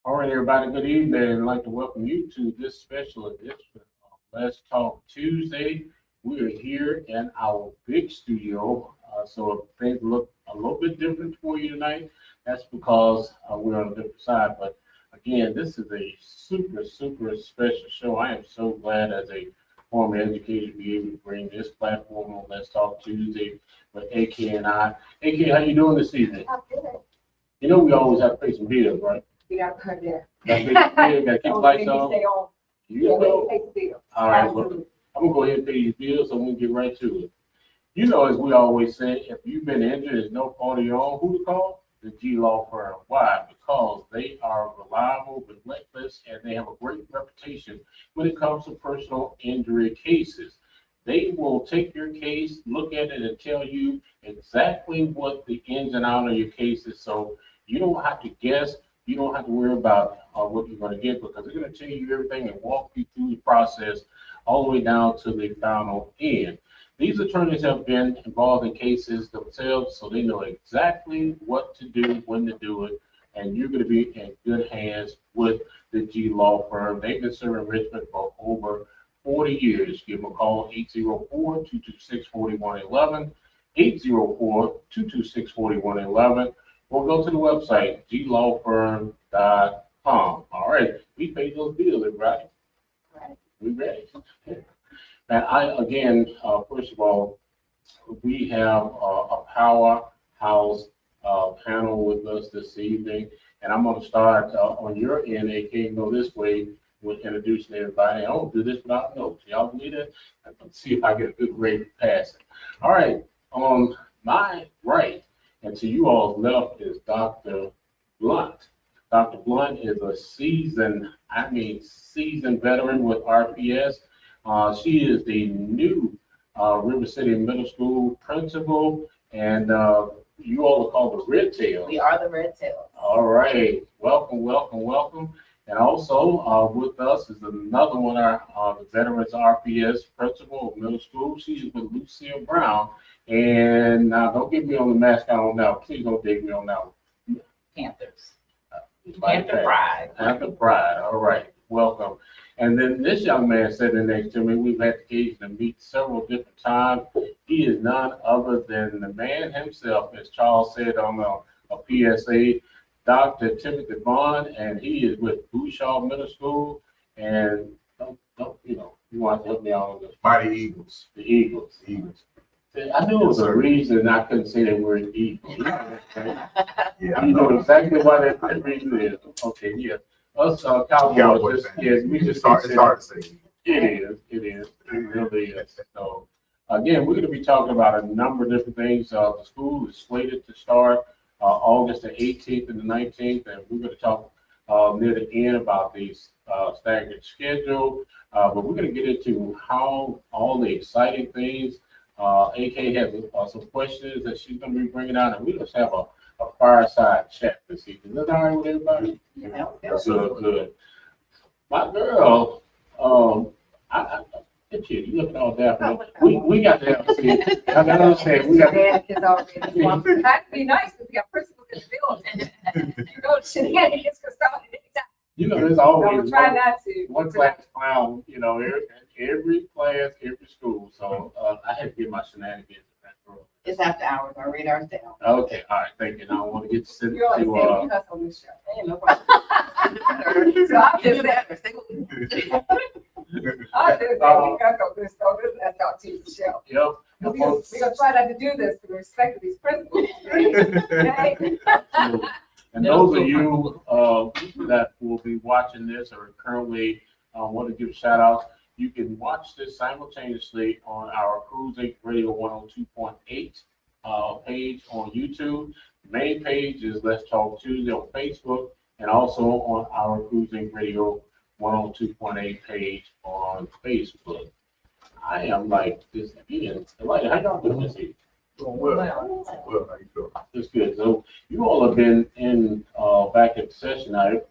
All right, everybody, good evening. I'd like to welcome you to this special edition of Let's Talk Tuesday. We are here in our big studio, so if things look a little bit different for you tonight, that's because we're on a different side. But again, this is a super special show. I am so glad as a former educator to be able to bring this platform on Let's Talk Tuesday with AK and I. AK, how you doing this evening? I'm good. You know we always have to pay some bills, right? We got to cut there. Gotta keep lights on. Stay on. You Yeah, know. we pay the bill. All right, well, I'm gonna go ahead and pay these bills, so we'll get right to it. You know, as we always say, if you've been injured, it's no fault of your own. Who to call? The G Law Firm. Why? Because they are reliable, relentless, and they have a great reputation when it comes to personal injury cases. They will take your case, look at it, and tell you exactly what the ins and outs of your case is. So you don't have to guess. You don't have to worry about what you're going to get, because they're going to tell you everything and walk you through the process all the way down to the final end. These attorneys have been involved in cases themselves, so they know exactly what to do, when to do it, and you're going to be in good hands with the G Law Firm. They've been serving Richmond for over 40 years. Give them a call, 804-226-4111, 804-226-4111. Or go to the website, glawfirm.com. All right, we paid those bills, right? Right. We ready? And first of all, we have a powerhouse panel with us this evening, and I'm going to start on your end, AK, go this way with introducing everybody. I don't do this without notes. Y'all believe it? Let's see if I get a good grade passing. All right, on my right, and to you all's left is Dr. Blount. Dr. Blount is a seasoned veteran with RPS. She is the new River City Middle School Principal, and you all are called the Red Tails. We are the Red Tails. All right, welcome. And also with us is another one of the veterans RPS Principal of Middle School. She is with Lucille Brown. And now, don't get me on the mascot on now. Please don't dig me on that one. Panthers. Panther Pride. Panther Pride. All right. Welcome. And then this young man sitting next to me, we've had the occasion to meet several different times. He is none other than the man himself, as Charles said on a PSA, Dr. Timothy Vaughn, and he is with Boushall Middle School. And you want to help me out on this? Mighty Eagles. The Eagles. I knew it was a reason I couldn't say that word Eagles. Yeah, You know exactly why that reason is. Okay, yeah. Us Cowboys, we just it's hard to say. It really is. So again, we're going to be talking about a number of different things. The school is slated to start August the 18th and the 19th, and we're going to talk near the end about the staggered schedule. But we're going to get into how all the exciting things. AK has some questions that she's going to be bringing out, and we just have a fireside chat this evening. Is that all right with everybody? Yeah. Good. My girl, I get you looking all dapper. We got to have a scene. I understand. We got to. That'd be nice because we got principals in the building. You go to shenanigans for starting anytime. There's So always we'll try not to. one class clown, every class, every school. So I had to get my shenanigans in that room. It's after hours. Our radar's down. Okay, all right, thank you. Now I want to get to sit You always say we to cuss on this show. Ain't no problem. So I'm just saying. I'm just saying we cuss on this show. This is Let's Talk Tuesday show. yep. We're gonna try not to do this for the respect of these principals. Okay? And those of you that will be watching this or currently want to give a shout out, you can watch this simultaneously on our Cruising Radio 102.8 page on YouTube. The main page is Let's Talk Tuesday on Facebook, and also on our Cruising Radio 102.8 page on Facebook. I am like this again. How y'all doing this evening? Doing well. How you feel? It's good. So you all have been in back in session now,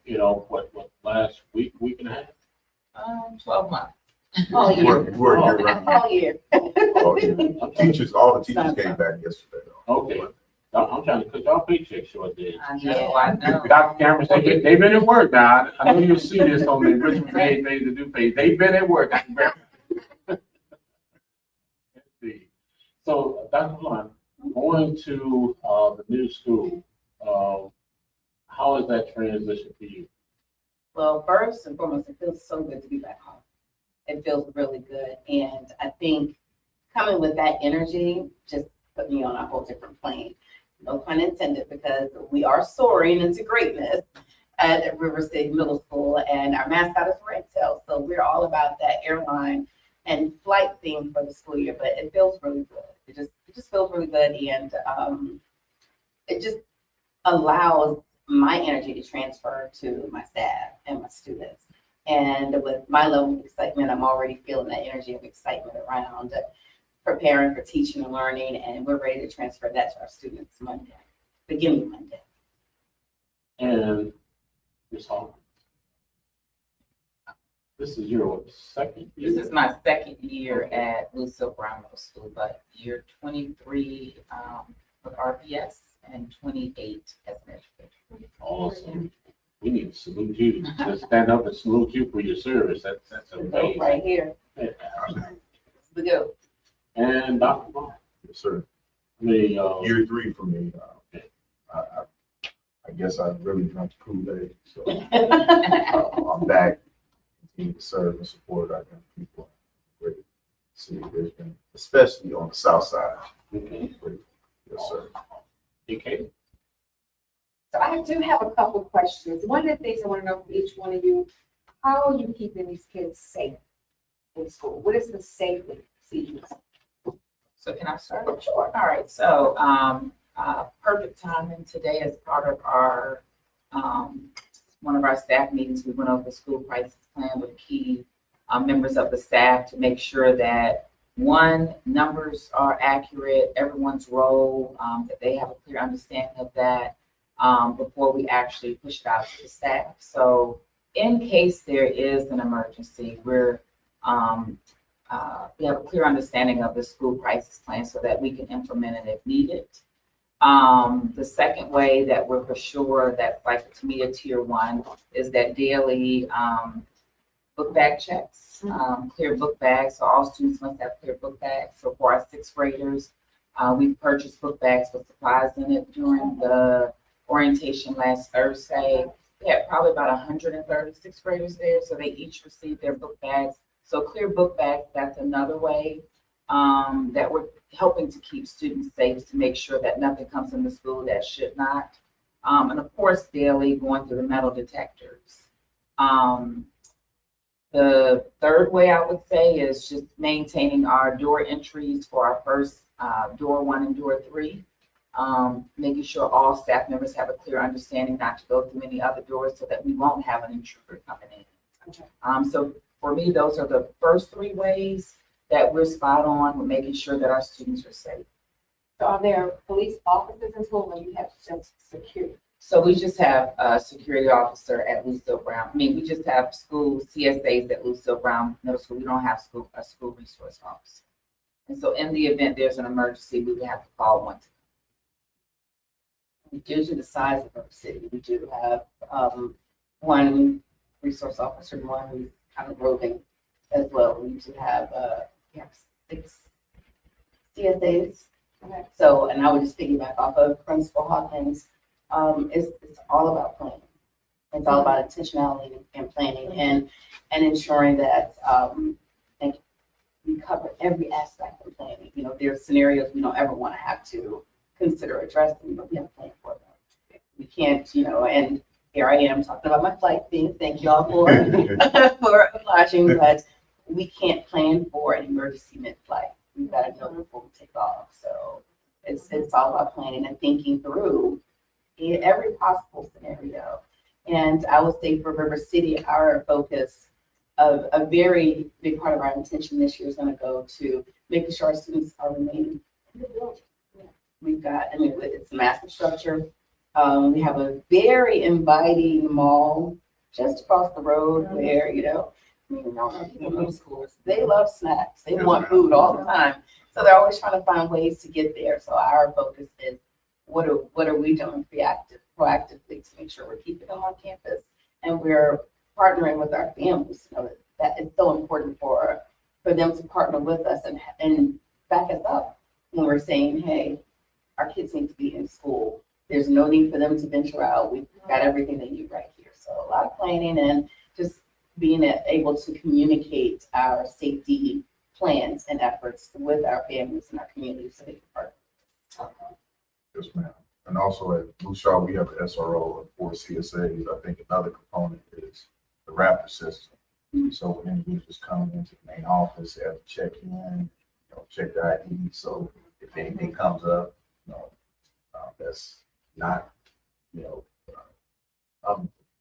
what last week and a half? 12 months. All year. All year. All the teachers came back yesterday. Okay. I'm trying to cut y'all paycheck short there. I know. Dr. Cameron, they've been at work now. I know you'll see this on the Richmond made to do page. They've been at work. Dr. Cameron. Let's see. So, Dr. Blount, going to the new school, how is that transition for you? Well, first and foremost, it feels so good to be back home. It feels really good. And I think coming with that energy just put me on a whole different plane. No pun intended, because we are soaring into greatness at River City Middle School, and our mascot is Red Tail. So we're all about that airline and flight theme for the school year, but it feels really good. It just feels really good, and it just allows my energy to transfer to my staff and my students. And with my level of excitement, I'm already feeling that energy of excitement around preparing for teaching and learning, and we're ready to transfer that to our students Monday, beginning Monday. And Ms. Hawkins, this is your second year? This is my second year at Lucille Brown Middle School, but year 23 with RPS and 28 as an educator. Awesome. We need to salute you. Just stand up and salute you for your service. That's amazing. Right here. Yeah. We go. And Dr. Vaughn, Yes, sir. the, Year 3 for me. I guess I really drank the Kool-Aid, so I'm back. Continue to serve and support our young people. Great city of Richmond, especially on the south side. okay, Yes, sir. okay. So I do have a couple of questions. One of the things I want to know from each one of you, how are you keeping these kids safe in school? What is the safety procedures? So can I start? Sure. All right. So perfect timing today as part of our one of our staff meetings. We went over the school crisis plan with key members of the staff to make sure that one, numbers are accurate, everyone's role, that they have a clear understanding of that before we actually push it out to the staff. So in case there is an emergency, we have a clear understanding of the school crisis plan so that we can implement it if needed. The second way that we're for sure that's like to me a tier 1 is that daily book bag checks, clear book bags. So all students must have clear book bags. So for our 6th graders, we purchased book bags with supplies in it during the orientation last Thursday. We had probably about 136 graders there, so they each received their book bags. So clear book bags, that's another way that we're helping to keep students safe, to make sure that nothing comes into school that should not. And of course, daily going through the metal detectors. The third way I would say is just maintaining our door entries for our first door 1 and door 3. Making sure all staff members have a clear understanding not to go through any other doors so that we won't have an intruder coming in. Okay. So for me, those are the first 3 ways that we're spot on with making sure that our students are safe. So are there police officers in school, or you have just security? So we just have a security officer at Lucille Brown. I mean, we just have school CSAs at Lucille Brown Middle School. We don't have a school resource officer. And so in the event there's an emergency, we would have to call one. Due to the size of our city, we do have one resource officer, one who's kind of roving as well. We usually have 6 CSAs. Okay. So, and I would just piggyback off of Principal Hawkins. It's all about planning. It's all about intentionality and planning, and ensuring that we cover every aspect of planning. You know, there are scenarios we don't ever want to have to consider addressing, but we have to plan for them. We can't, and here I am talking about my flight thing. Thank you all for for watching, but we can't plan for an emergency mid-flight. We've got to know before we take off. So it's all about planning and thinking through every possible scenario. And I would say for River City, our focus of a very big part of our intention this year is going to go to making sure our students are remaining in the building. We've got, it's a massive structure. We have a very inviting mall just across the road where, middle schools, they love snacks. They want food all the time. So they're always trying to find ways to get there. So our focus is what are we doing proactively to make sure we're keeping them on campus? And we're partnering with our families, you know, that it's so important for them to partner with us and back us up when we're saying, hey, our kids need to be in school. There's no need for them to venture out. We've got everything they need right here. So a lot of planning and just being able to communicate our safety plans and efforts with our families and our communities so they can partner. Yes, ma'am. And also at Boushall, we have an SRO and 4 CSAs. I think another component is the rapid system. So when individuals come into the main office, they have to check in, you know, check their ID. So if anything comes up, you know, that's not, you know,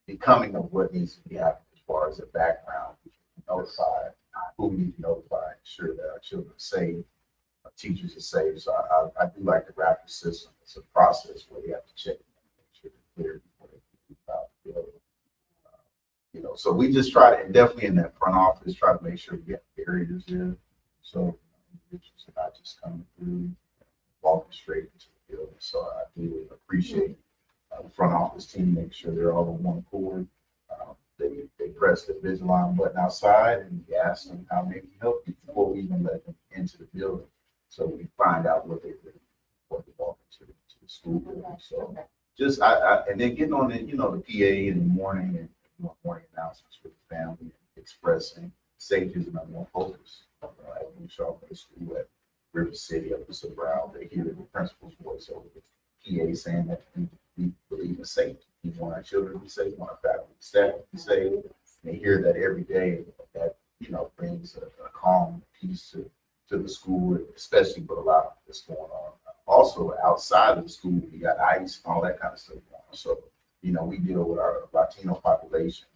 becoming of what needs to be happening as far as the background, we can notify who we need to notify, ensure that our children are safe, our teachers are safe. So I do like the rapid system. It's a process where you have to check and make sure they're clear before they can move out the building. You know, so we just try to, and definitely in that front office, try to make sure we get barriers there. So individuals are not just coming through, walking straight into the building. So I do appreciate the front office team, make sure they're all on one accord. They press the Invisalign button outside and we ask them how may we help you before we even let them into the building. So we find out what they walk into the school building. So just and then getting on the, you know, the PA in the morning and morning announcements with the family, expressing safety is number one focus. At Boushall Middle School, at River City, up to Brown, they hear the principal's voice over the PA saying that we believe in safety. We want our children to be safe, we want our faculty, staff to be safe. And they hear that every day. That, you know, brings a calm peace to the school, especially with a lot that's going on. Also, outside of the school, we got ICE and all that kind of stuff going on. So, you know, we deal with our Latino population,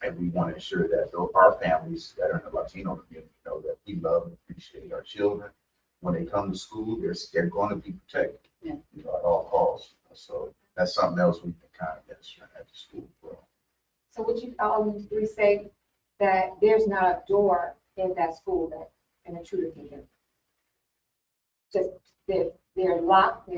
and we want to ensure that our families that are in the Latino community know that we love and appreciate our children. When they come to school, they're going to be protected, you know, at all costs. So that's something else we've been kind of ministering at the school. So would you say that there's not a door in that school that an intruder can get? Just they're locked,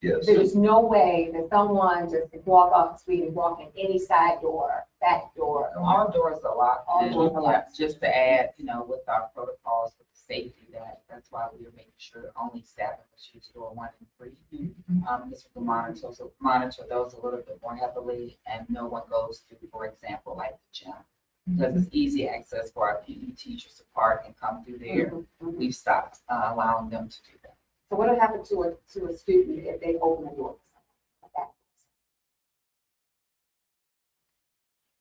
Yes. there's no way that someone just can walk off the street and walk in any side door, back door. All doors are locked. All And, doors are locked. yeah, just to add, you know, with our protocols with the safety, that's why we are making sure only staff members use door 1 and 3. This will monitor those a little bit more heavily, and no one goes through, for example, like the gym. Because it's easy access for our PE teachers to park and come through there. We've stopped allowing them to do that. So what will happen to a student if they open the door?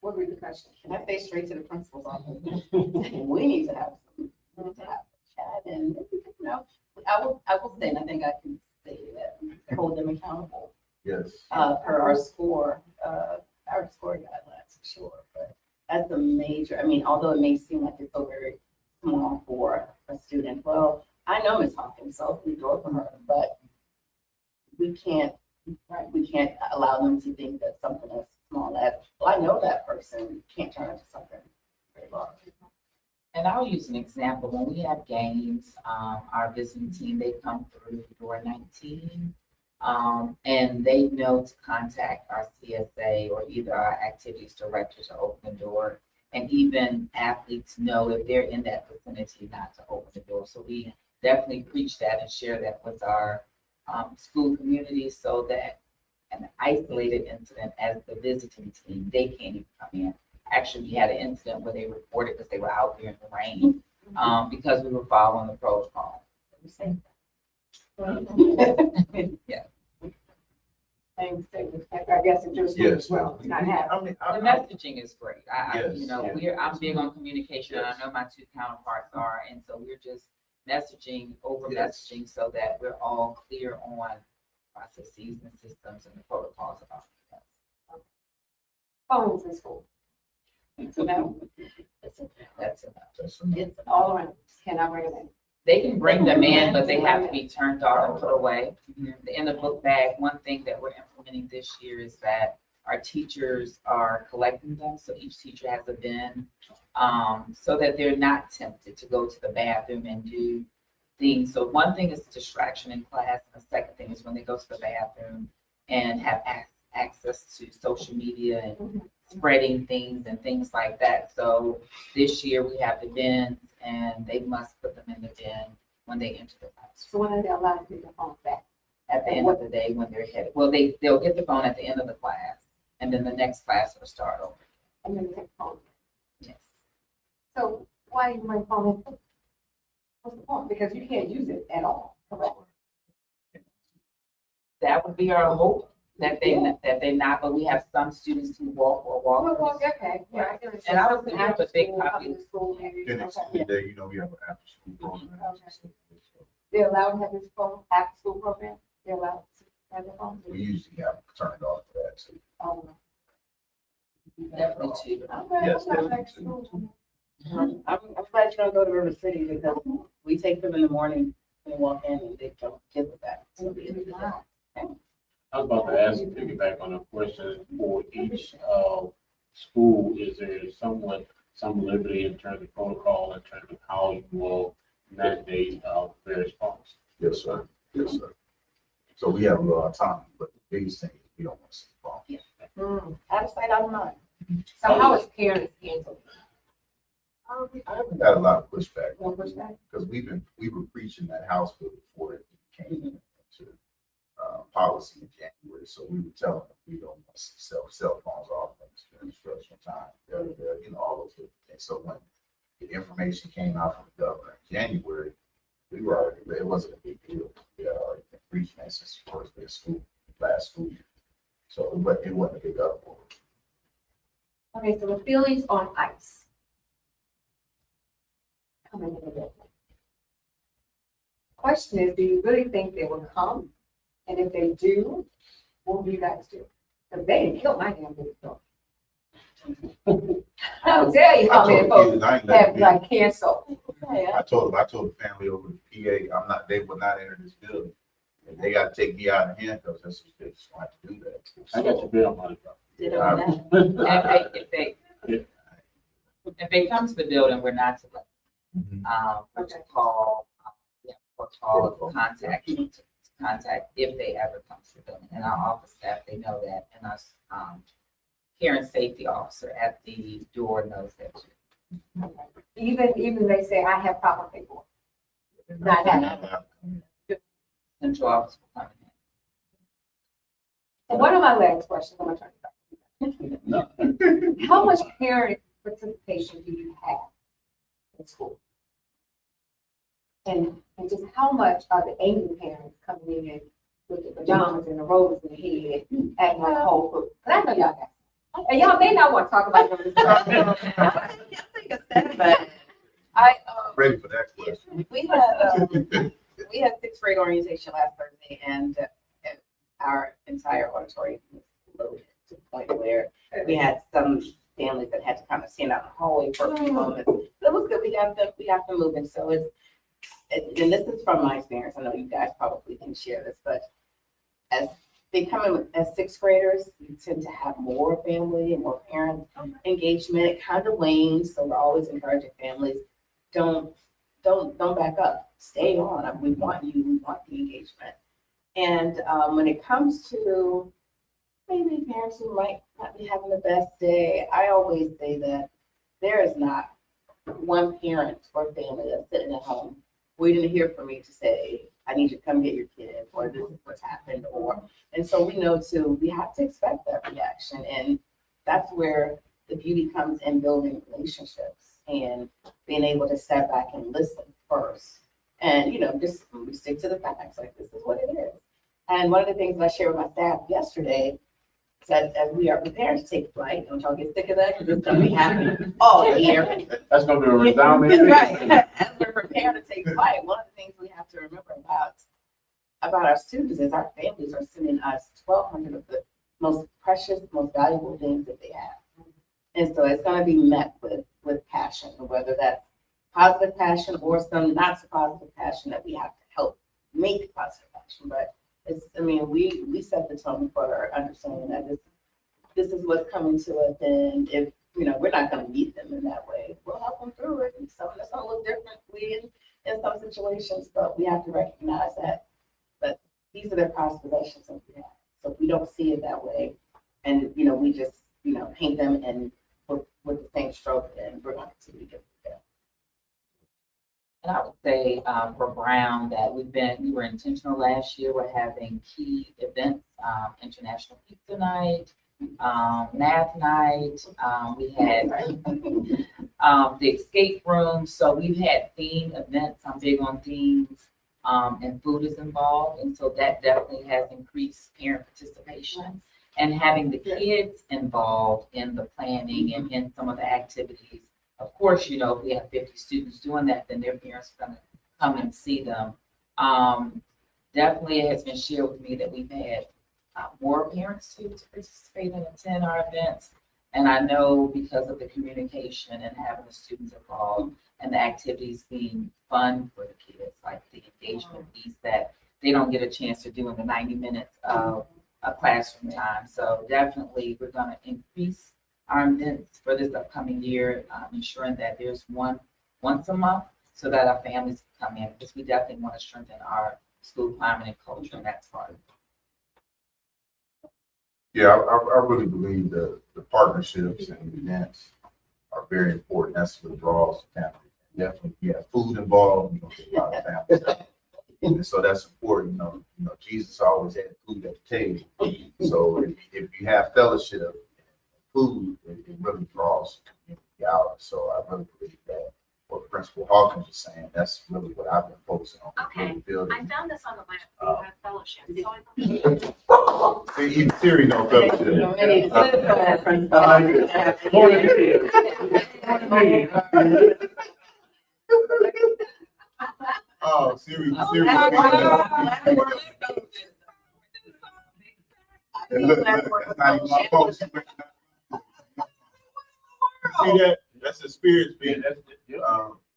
What repercussions? Can I say straight to the principal's office? We need to have a chat, and you know, I will say, and I think I can say that, hold them accountable. Yes. Per our score guidelines, sure. But as a major, I mean, although it may seem like it's so very small for a student, well, I know Ms. Hawkins, so we go for her, but we can't allow them to think that something as small as, well, I know that person can't turn into something very large. And I'll use an example. When we have games, our visiting team, they come through door 19, and they know to contact our CSA or either our activities director to open the door. And even athletes know if they're in that vicinity not to open the door. So we definitely preach that and share that with our school community, so that an isolated incident as the visiting team, they can't even come in. Actually, we had an incident where they reported because they were out there in the rain, because we were following the protocol. Yeah. I guess it just Yes. well, not happen. The messaging is great. Yes. You know, I'm big on communication, and I know my two counterparts are, and so we're just messaging over messaging so that we're all clear on processes and systems and the protocols about that. Phones in school. So now, That's enough. it's all around, cannot bring it in. They can bring them in, but they have to be turned off and put away. In the book bag, one thing that we're implementing this year is that our teachers are collecting them. So each teacher has a bin, so that they're not tempted to go to the bathroom and do things. So one thing is distraction in class, and the second thing is when they go to the bathroom and have access to social media and spreading things and things like that. So this year we have the bins, and they must put them in the bin when they enter the classroom. So when are they allowed to get their phone back? At the end of the day, when they're headed, well, they'll get the phone at the end of the class, and then the next class will start over. And then they have phone. Yes. So why do you bring phone in? What's the point? Because you can't use it at all, correct? That would be our hope, that they not, but we have some students who walk or walk. Well, okay, yeah. And I don't think we have a big copy. population. Then it's the day, you know, we have an after school program. They're allowed to have this phone after school program? They're allowed to have their phone? We usually have turned off for that too. Oh, Definitely too. okay. Yes, I'm not definitely. back to school. I'm glad you don't go to River City because we take them in the morning and walk in and they don't give it back. So we end the day. I was about to ask you, piggyback on a question, for each, school, is there some liberty in terms of protocol, in terms of how you will mandate, various phones? Yes, sir. Yes, sir. So we have a little autonomy, but the biggest thing is we don't want to see the phone. Out of sight, out of mind. So how is parents handling? I haven't got a lot of pushback No pushback? because we were preaching that House bill before it came into policy in January. So we were telling them we don't want to see cell phones off in instructional time. You know, all those different things. So when the information came out from the governor in January, we were already, it wasn't a big deal. We had already been preaching that since the first day of school, last school year. So it wasn't a big uproar. Okay, so the feelings on ice. Coming in the building. Question is, do you really think they will come? And if they do, what will you guys do? Because they didn't kill my damn big dog. I'll tell you how many folks have like canceled. I told the family over the PA, they will not enter this building. And they gotta take me out of handcuffs, that's what they just want to do that. I got your bill money, bro. Did it on that. If they come to the building, we're not to let, we're to Okay. call, or call, contact if they ever come to the building. And our office staff, they know that, and our, parent safety officer at the door knows that too. Even they say, I have proper paperwork. Not that. Central office will come in. So one of my last questions, I'm gonna turn it back. How much parent participation do you have in school? And just how much are the angry parents coming in with the pajamas and the robes in the head at my whole food? Cause I know y'all got. And y'all may not want to talk about them. But I, Ready for that question. we had sixth grade orientation last Thursday and our entire auditorium was loaded to the point where we had some families that had to kind of stand out in the hallway for a few moments. It was good. We got them moving. So and this is from my experience. I know you guys probably can share this, but as they come in as sixth graders, you tend to have more family and more parent engagement. It kind of wanes. So we're always encouraging families, don't back up. Stay on. We want you. We want the engagement. And when it comes to maybe parents who might not be having the best day, I always say that there is not one parent or family that's sitting at home waiting to hear from me to say, I need you to come get your kid, or this is what's happened, and so we know too, we have to expect that reaction. And that's where the beauty comes in building relationships and being able to step back and listen first. And, just we stick to the facts, like this is what it is. And one of the things that I shared with my staff yesterday is that as we are preparing to take flight, don't y'all get sick of that, because it's going to be happening all year. That's gonna be a resounding. Right. As we're preparing to take flight, one of the things we have to remember about our students is our families are sending us 1,200 of the most precious, most valuable things that they have. And so it's going to be met with passion, whether that's positive passion or some not so positive passion that we have to help make positive passion. But we set the tone for our understanding that this is what's coming to us. And if, we're not going to meet them in that way, we'll help them through it. And something that's going to look different. in some situations, but we have to recognize that these are their prized possessions that we have. So if we don't see it that way, and, we just, paint them and with the same stroke, then we're going to continue to get that. And I would say for Brown that we were intentional last year. We're having key events, International Pizza Night, Math Night. We had the escape room. So we've had theme events. I'm big on themes, and food is involved. And so that definitely has increased parent participation. And having the kids involved in the planning and in some of the activities. Of course, if we have 50 students doing that, then their parents are going to come and see them. Definitely it has been shared with me that we've had more parents to participate and attend our events. And I know because of the communication and having the students involved and the activities being fun for the kids, like the engagement piece that they don't get a chance to do in the 90 minutes of a classroom time. So definitely we're going to increase our events for this upcoming year, ensuring that there's once a month so that our families can come in, because we definitely want to strengthen our school climate and culture, and that's part of it. Yeah, I really believe the partnerships and events are very important. That's what draws families. Definitely, if you have food involved, you're going to get a lot of families. And so that's important. Jesus always had food at the table. So if you have fellowship, food, it really draws community out. So I really believe that what Principal Hawkins was saying, that's really what I've been focusing on. Okay. Building. I found this on the web, we have fellowship, so Even Siri no fellowship. Oh, Siri. And look, that's not even my fault. See that? That's the spirit being.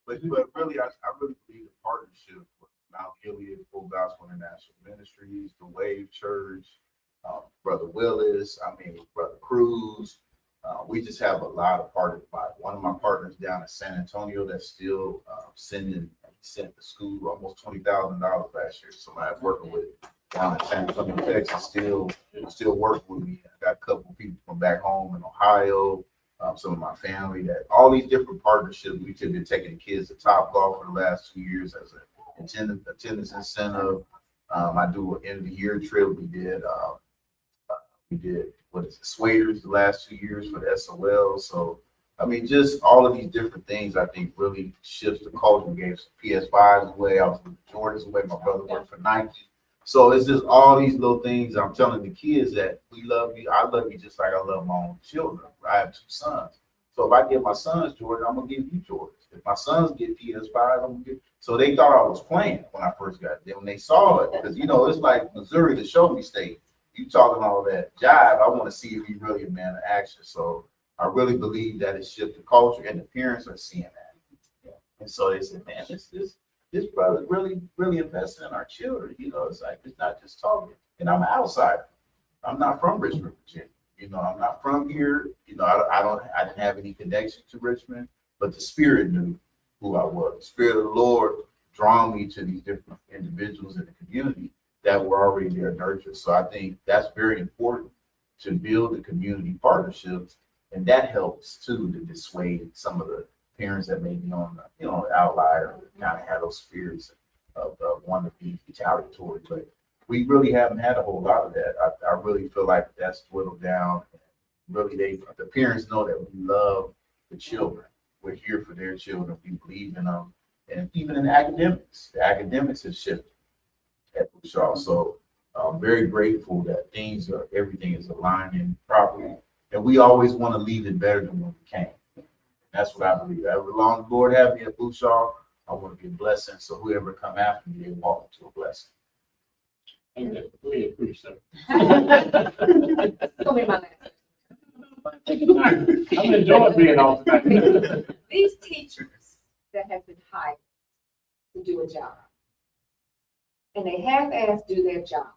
But really, I really believe the partnership with Mount Gilead, Full Gospel International Ministries, the Wave Church, Brother Willis, Brother Cruz. We just have a lot of partners. One of my partners down in San Antonio that's still sent the school almost $20,000 last year. Somebody I'm working with down in San Antonio, Texas, still working with me. I got a couple of people from back home in Ohio. Some of my family, that all these different partnerships. We've been taking the kids to Top Golf for the last 2 years as an attendance incentive. I do an end of the year trip. We did Swaders the last 2 years for the SOL. So just all of these different things I think really shifts the culture. We gave some PS5s away. I was with Jordans away. My brother worked for Nike. So it's just all these little things. I'm telling the kids that we love you. I love you just like I love my own children. I have 2 sons. So if I give my sons Jordan, I'm gonna give you Jordans. If my sons get PS5, I'm gonna get. So they thought I was playing when I first got there. When they saw it, because it's like Missouri, the show me state. You talking all that jive, I want to see if you really a man of action. So I really believe that it shifted culture, and the parents are seeing that. And so they said, man, this brother really invested in our children. It's like, it's not just talking. And I'm an outsider. I'm not from Richmond, Virginia. I'm not from here. I didn't have any connection to Richmond, but the Spirit knew who I was. The Spirit of the Lord drawn me to these different individuals in the community that were already there nurtured. So I think that's very important to build the community partnerships, and that helps too to dissuade some of the parents that may be on the outlier, kind of have those spirits of wanting to be retaliatory. But we really haven't had a whole lot of that. I really feel like that's dwindled down. Really, the parents know that we love the children. We're here for their children. We believe in them, and even in the academics have shifted at Boushall. So I'm very grateful that everything is aligning properly, and we always want to leave it better than when we came. That's what I believe. As long as the Lord have me at Boushall, I want to be a blessing. So whoever come after me, they walk into a blessing. Go ahead, preach, sir. It's gonna be my last. I'm enjoying being on tonight. These teachers that have been hired to do a job, and they half-ass do their job,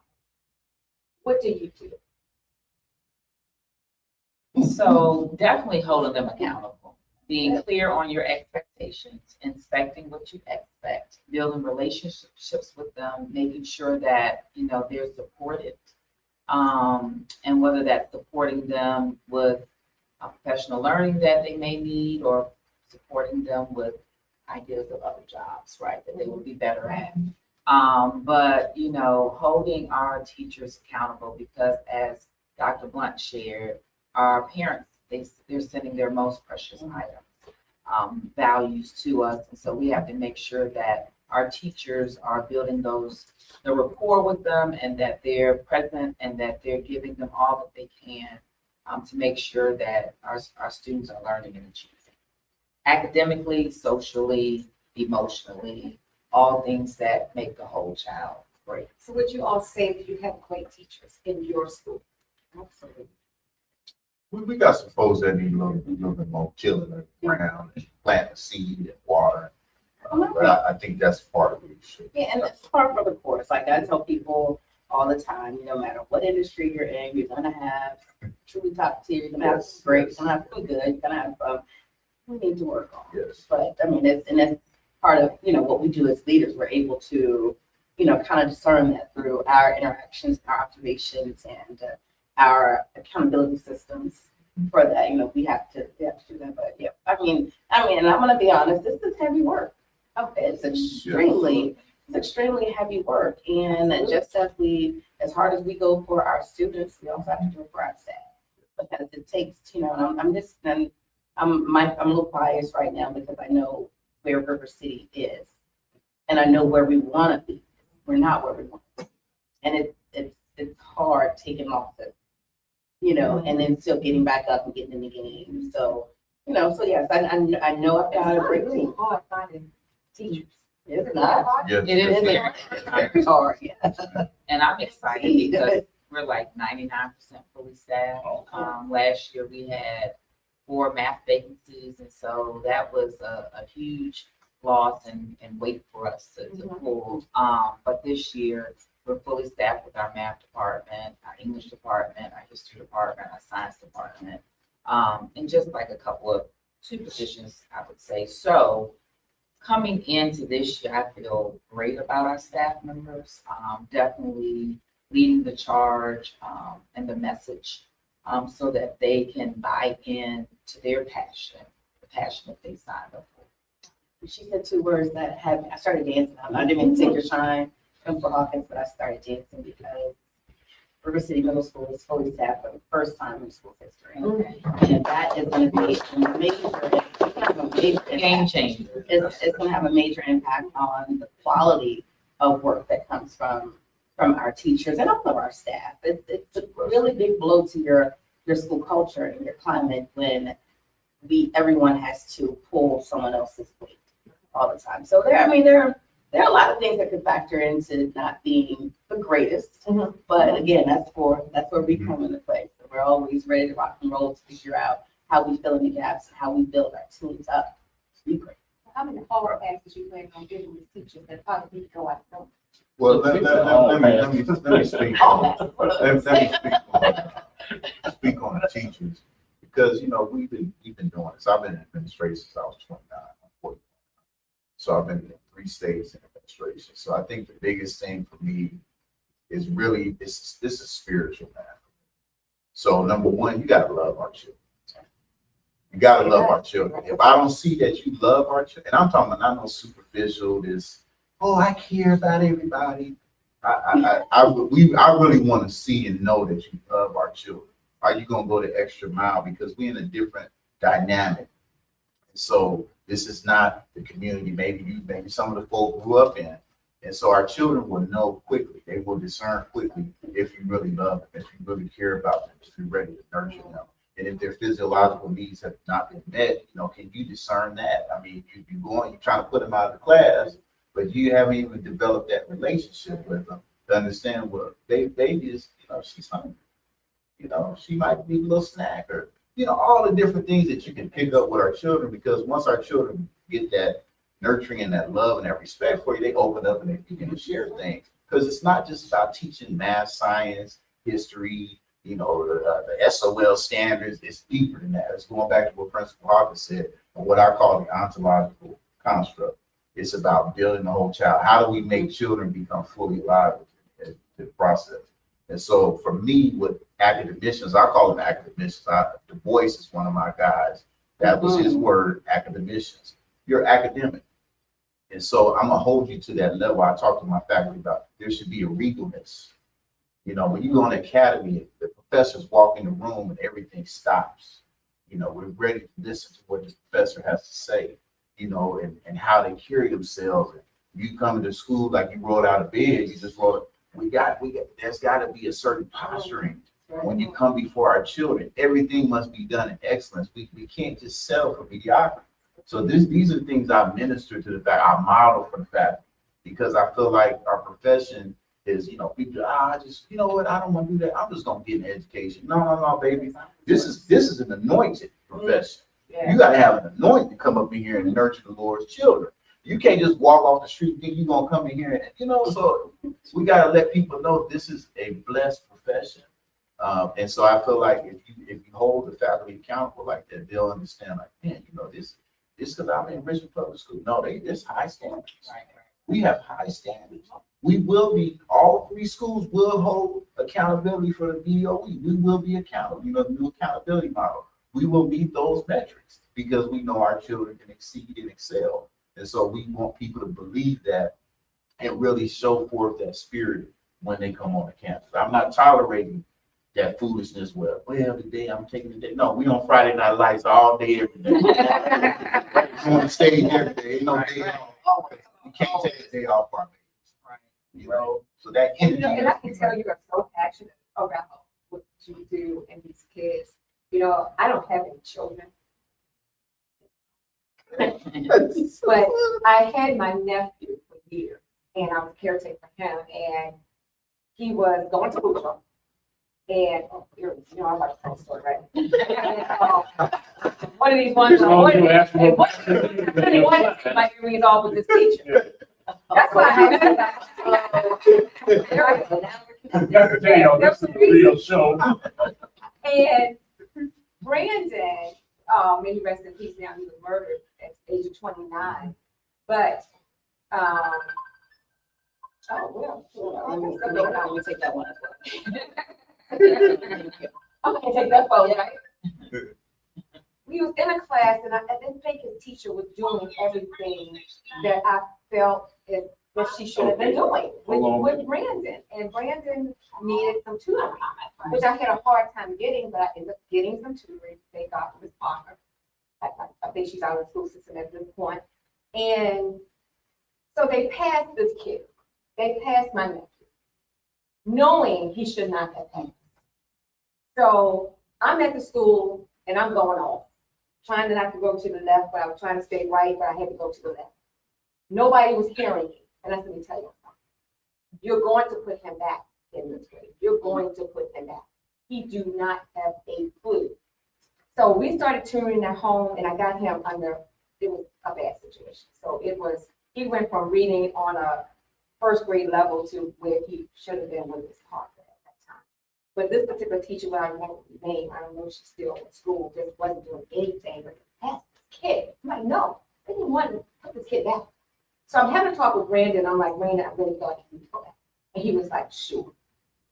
what do you do? So definitely holding them accountable. being clear on your expectations, inspecting what you expect, building relationships with them, making sure that, you know, they're supported. And whether that's supporting them with professional learning that they may need, or supporting them with ideas of other jobs, right, that they would be better at. But, you know, holding our teachers accountable, because as Dr. Blount shared, our parents, they're sending their most precious items, values to us. And so we have to make sure that our teachers are building the rapport with them, and that they're present, and that they're giving them all that they can to make sure that our students are learning and achieving. Academically, socially, emotionally, all things that make the whole child great. So would you all say that you have great teachers in your school? Absolutely. We got some folks that need a little bit more chilling around and plant a seed and water. But I think that's part of leadership. Yeah, and that's part of the course. Like I tell people all the time, no matter what industry you're in, you're gonna have truly top tier, you're gonna have great, you're gonna have really good, you're gonna have we need to work on. Yes. But I mean, that's part of, you know, what we do as leaders. We're able to, you know, kind of discern that through our interactions, our observations, and our accountability systems. For that, you know, we have to do that. But yeah, I mean, and I'm gonna be honest, this is heavy work. Okay, it's extremely heavy work, and just as hard as we go for our students, we also have to do it for our staff, because it takes, you know, and I'm a little biased right now because I know where River City is, and I know where we want to be. We're not where we want to be, and it's hard taking losses, you know, and then still getting back up and getting in the game. So, you know, so yes, I know I've got a great It's really team. hard finding teachers. It's not. Yes. It is yes. It's hard, yeah. And I'm excited because we're like 99% fully staffed. Last year we had 4 math vacancies, and so that was a huge loss and weight for us to pull. But this year we're fully staffed with our math department, our English department, our history department, our science department, and just like 2 positions, I would say. So coming into this year, I feel great about our staff members, definitely leading the charge and the message, so that they can buy in to their passion, the passion that they signed up for. She said 2 words that I started dancing. I didn't mean to take your shine from for Hawkins, but I started dancing because River City Middle School is fully staffed for the first time in school history. And that is going to be a Game changer. It's going to have a major impact on the quality of work that comes from our teachers and all of our staff. It's a really big blow to your school culture and your climate when everyone has to pull someone else's weight all the time. So there are a lot of things that could factor into not being the greatest. But again, that's where we come into play. So we're always ready to rock and roll to figure out how we fill in the gaps and how we build our teams up to be great. How many hard passes you plan on giving these teachers that probably need to go out? Well, let me speak on the teachers, because, you know, we've been doing this. I've been in administration since I was 29. I'm 41. So I've been in 3 states in administration. So I think the biggest thing for me is really this is spiritual, man. So number one, you gotta love our children. You gotta love our children. If I don't see that you love our children, and I'm talking about not no superficial, this, oh, I care about everybody. I really want to see and know that you love our children. Are you gonna go the extra mile? Because we're in a different dynamic. So this is not the community maybe some of the folk grew up in. And so our children will know quickly. They will discern quickly if you really love them, if you really care about them, if you're ready to nurture them. And if their physiological needs have not been met, you know, can you discern that? I mean, you're trying to put them out of the class, but you haven't even developed that relationship with them to understand what they just, you know, she's hungry. You know, she might need a little snack, or, you know, all the different things that you can pick up with our children, because once our children get that nurturing and that love and that respect for you, they open up and they begin to share things. Because it's not just about teaching math, science, history, you know, the SOL standards. It's deeper than that. It's going back to what Principal Hawkins said. what I call the ontological construct. It's about building the whole child. How do we make children become fully alive in the process? And so for me, with academicians, I call them academicians. Du Bois is one of my guys. That was his word, academicians. You're academic. And so I'm gonna hold you to that level. I talk to my faculty about there should be a regalness. You know, when you go in the academy, the professors walk in the room and everything stops. You know, we're ready to listen to what the professor has to say, you know, and how they carry themselves. And you come into school like you rolled out of bed, you just rolled. There's got to be a certain posturing when you come before our children. Everything must be done in excellence. We can't just settle for mediocrity. So these are things I minister to the fact, I model for the fact, because I feel like our profession is, you know, people, you know what, I don't want to do that. I'm just gonna get an education. No, baby. This is an anointed profession. You got to have an anointing to come up in here and nurture the Lord's children. You can't just walk off the street and think you're gonna come in here and, you know, so we got to let people know this is a blessed profession. And so I feel like if you hold the faculty accountable like that, they'll understand, like, man, you know, this because I'm in Richmond Public School. No, there's high standards. We have high standards. We will be, all 3 schools will hold accountability for the DOE. We will be accountable, you know, the new accountability model. We will meet those metrics because we know our children can exceed and excel. And so we want people to believe that and really show forth that spirit when they come on the campus. I'm not tolerating that foolishness where, well, today I'm taking the day. No, we on Friday Night Lights all day, every day. On the stage every day. Ain't no day off. You can't take a day off our babies. You know, so that energy. You know, and I can tell you are so passionate about what you do and these kids. You know, I don't have any children. But I had my nephew for years, and I was caretaking for him, and he was going to Boushall. And you know, I'm about to tell the story, right? One of these ones, my earrings off with this teacher. That's what I had to This is a real show. And Brandon, may he rest in peace now, he was murdered at the age of 29. But, oh, well. Let me take that one as well. I'm gonna take that photo, right? We was in a class and I didn't think his teacher was doing everything that I felt that she should have been doing with Brandon. And Brandon needed some tutoring, which I had a hard time getting, but I ended up getting some tutoring. Thank God for his partner. I think she's out of the school system at this point. And so they passed this kid. They passed my nephew, knowing he should not have passed. So I'm at the school and I'm going off, trying not to go to the left, but I was trying to stay right, but I had to go to the left. Nobody was hearing me. And that's what me tell you something. You're going to put him back in this grade. You're going to put him back. He do not have a clue. So we started tutoring at home, and I got him under, it was a bad situation. So it was, he went from reading on a first grade level to where he should have been with his partner at that time. But this particular teacher, who I won't name, I don't know if she's still in school, just wasn't doing anything but pass this kid. I'm like, no, they didn't want to put this kid back. So I'm having a talk with Brandon. I'm like, Brandon, I really thought he would go back. And he was like, sure.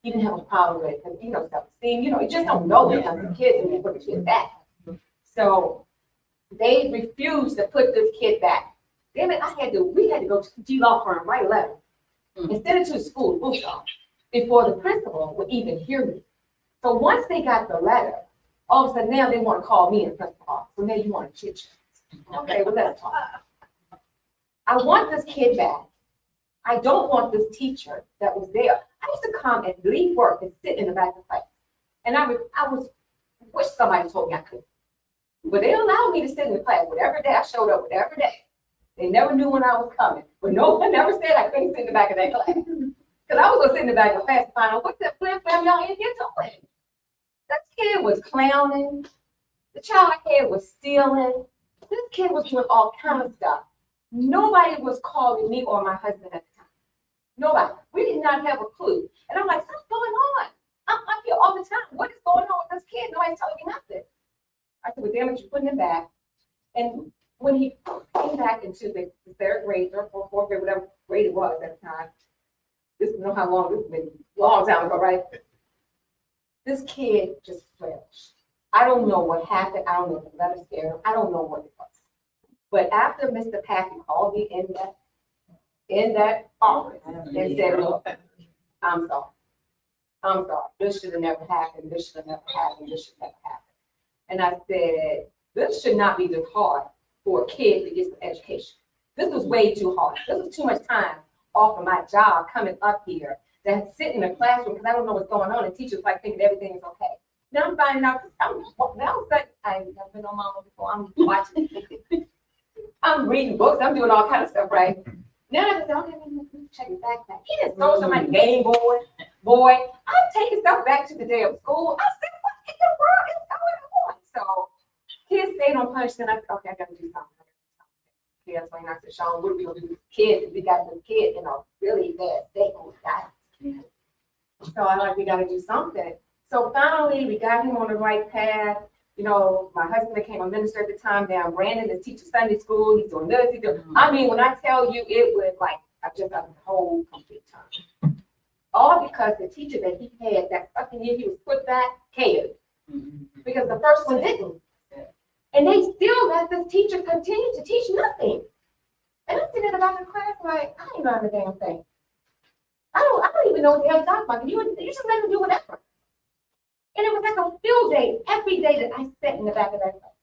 He didn't have a problem with it because, you know, self-esteem, you know, you just don't know it as a kid and you put the kid back. So they refused to put this kid back. Damn it, we had to go to the G law firm, write a letter. Instead of to the school, Boushall, before the principal would even hear me. So once they got the letter, all of a sudden now they want to call me in the principal office. So now you want to chit chat. Okay, well, let's talk. I want this kid back. I don't want this teacher that was there. I used to come and leave work and sit in the back of the class. And I wish somebody told me I couldn't. But they allowed me to sit in the class whatever day I showed up, whatever day. They never knew when I was coming. But no one ever said I couldn't sit in the back of that class. Because I was going to sit in the back of the class and find out what that plan y'all in here doing. That kid was clowning. The child I had was stealing. This kid was doing all kinds of stuff. Nobody was calling me or my husband at the time. Nobody. We did not have a clue. And I'm like, what's going on? I'm here all the time. What is going on with this kid? Nobody's telling me nothing. I said, well, damn it, you're putting him back. And when he came back into the third grade, or fourth grade, whatever grade it was at the time, this is know how long, this has been a long time ago, right? This kid just flinched. I don't know what happened. I don't know if the letter scared him. I don't know what it was. But after Mr. Packard called me in that office and said, look, I'm sorry. I'm sorry. This should have never happened. This should have never happened. This should never happen. And I said, this should not be this hard for a kid to get some education. This was way too hard. This was too much time off of my job coming up here than sitting in a classroom because I don't know what's going on and teachers like thinking everything is okay. Now I'm finding out, I've been on mama before, I'm watching, I'm reading books, I'm doing all kind of stuff, right? Now I just say, okay, let me check his backpack. He just stole somebody's Game Boy. Boy, I'm taking stuff back to the day of school. I said, what in the world is going on? So kids stayed on punishment. I said, okay, I gotta do something. Yeah, so I said, Sean, what are we gonna do with kids if we got this kid in a really bad state? So I'm like, we gotta do something. So finally, we got him on the right path. You know, my husband became a minister at the time. Now Brandon is teaching Sunday school. He's doing this. I mean, when I tell you, it was like I just got the whole complete time. All because the teacher that he had that fucking year he was put back cared, because the first one didn't. And they still let this teacher continue to teach nothing. And I'm sitting in the back of the class like, I ain't learned a damn thing. I don't even know what the hell talking about. You just let him do whatever. And it was like a field day every day that I sat in the back of that class.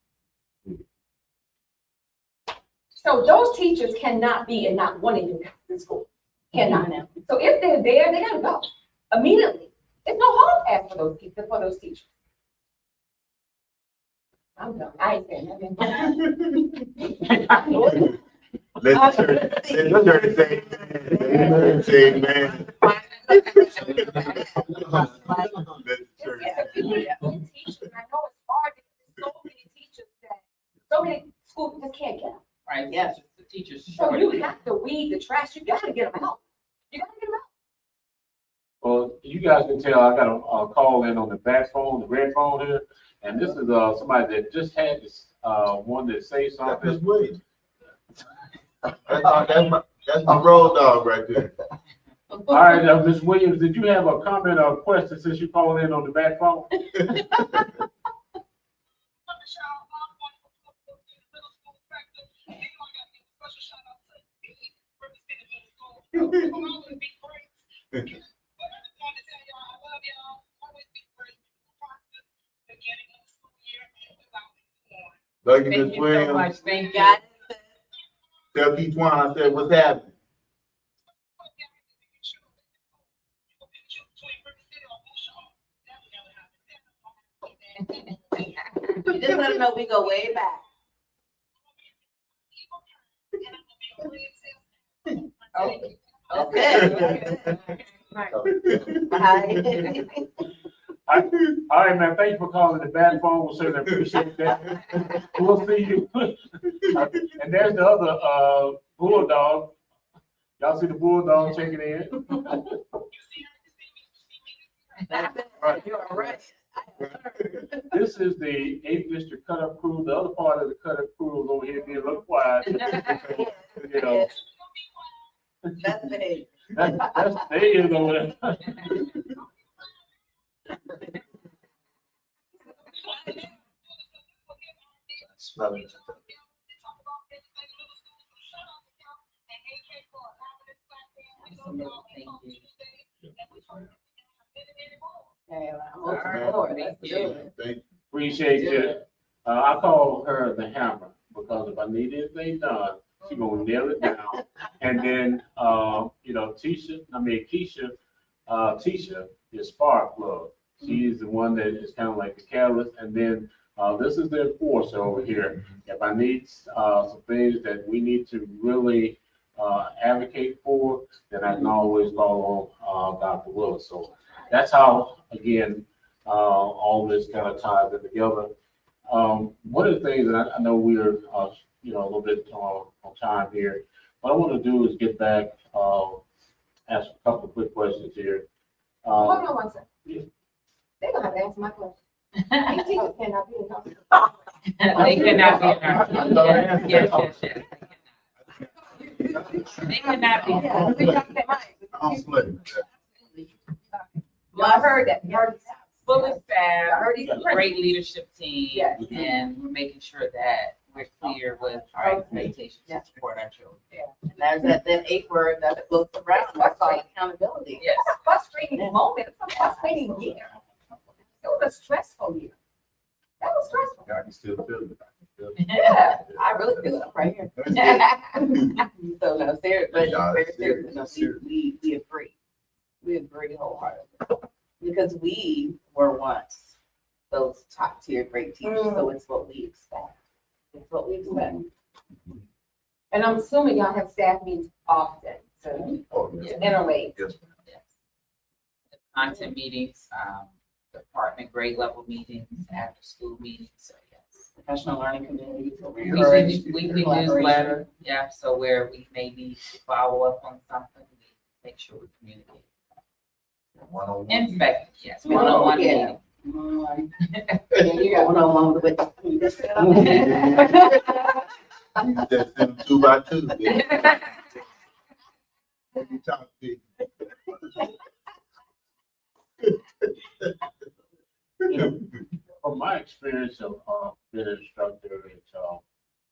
So those teachers cannot be and not wanting to go to school. Cannot. So if they're there, they gotta go immediately. There's no hall pass for those people, for those teachers. I'm done. I ain't saying nothing. Let the church say, man. Say, man. Let the church Teachers, I know it's hard because there's so many teachers that so many schools just can't get them. Right, yes, the teachers. So you have to weed the trash. You gotta get them out. You gotta get them out. Well, you guys can tell I got a call in on the back phone, the red phone here, and this is somebody that just had this one that say That's something. Miss Williams. That's my road dog right there. All right, Ms. Williams, did you have a comment or a question since you called in on the back phone? Love you, Thank Miss you so Williams. much, thank you. Tell Keith Twan I said, what's happening? Just let them know we go way back. Okay. Bye. All right, man, thanks for calling the back phone. We certainly appreciate that. We'll see you. And there's the other bulldog. Y'all see the bulldog checking in? You're all right. This is the 8th District cut-up crew. The other part of the cut-up crew is over here being a little quiet. You know, That's behavior. that's they is over there. Smell it. Thank you. Thank you. Appreciate you. I call her the hammer because if I need anything done, she gonna nail it down. And then, you know, Keisha is Spark Plug. She is the one that is kind of like the catalyst. And then this is the enforcer over here. If I need some things that we need to really advocate for, then I can always call on Dr. Willis. So that's how, again, all this kind of ties in together. One of the things that I know we're, you know, a little bit on time here. What I want to do is get back, ask a couple of quick questions here. Hold on one second. Yeah. They're gonna have to answer my question. These teachers cannot be in hospital. They cannot be in our, yes. They cannot be. I'm split. Well, I heard that. Fully I staffed, heard these. great leadership team, Yes. and we're making sure that we're clear with our expectations to support our children. And there's that 8 word that floats around, that's called accountability. Yes. That's a frustrating moment. It's a frustrating year. It was a stressful year. That was stressful. I can still feel it. Yeah. I really feel it right here. So no, serious, but Yeah, very it's serious. No, serious. we agree. We agree wholeheartedly. Because we were once those top tier great teachers, so it's what we expect. It's what we expect. And I'm assuming y'all have staff meetings often, so Oh, yes. interact. Yes. Yes. Content meetings, department grade level meetings, after school meetings, so yes. Professional learning communities. So we Weekly encourage newsletter, yeah, so where we may need to follow up on something, we make sure we communicate. One-on-one. Inspect, yes, one-on-one Yeah. meeting. Yeah, you got one-on-one with. You just them 2 by 2. When you talk to From my experience of being an instructor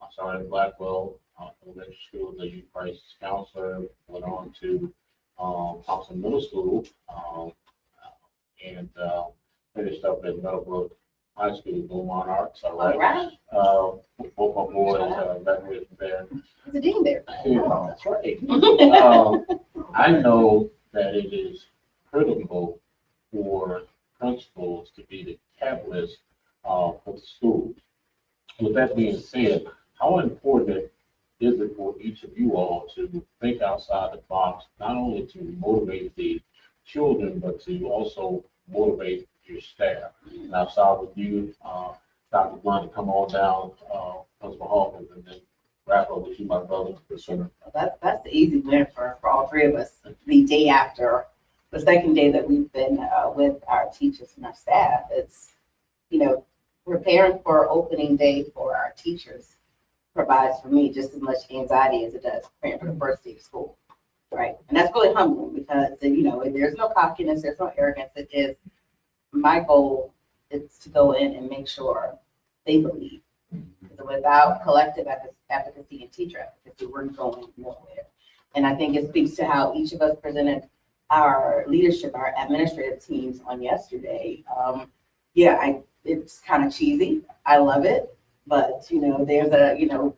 I started in Blackwell Elementary School, the youth crisis counselor, went on to Thompson Middle School, and finished up at Meadowbrook High School, Beaumont Arts. All All right. right. Both my boys graduated from there. It's a dean there. Yeah, that's right. I know that it is critical for principals to be the catalyst for the school. With that being said, how important is it for each of you all to think outside the box, not only to motivate the children, but to also motivate your staff? And I'll start with you, Dr. Blount, to come on down, Principal Hawkins, and then wrap up with you, my brother. That's the easy win for all 3 of us. The day after, the second day that we've been with our teachers and our staff, it's, preparing for opening day for our teachers provides for me just as much anxiety as it does preparing for the first day of school, right? And that's really humbling because, there's no cockiness, there's no arrogance. It is, my goal is to go in and make sure they believe. Without collective advocacy and teacher advocacy, we're going nowhere. And I think it speaks to how each of us presented our leadership, our administrative teams on yesterday. It's kind of cheesy. I love it. But, there's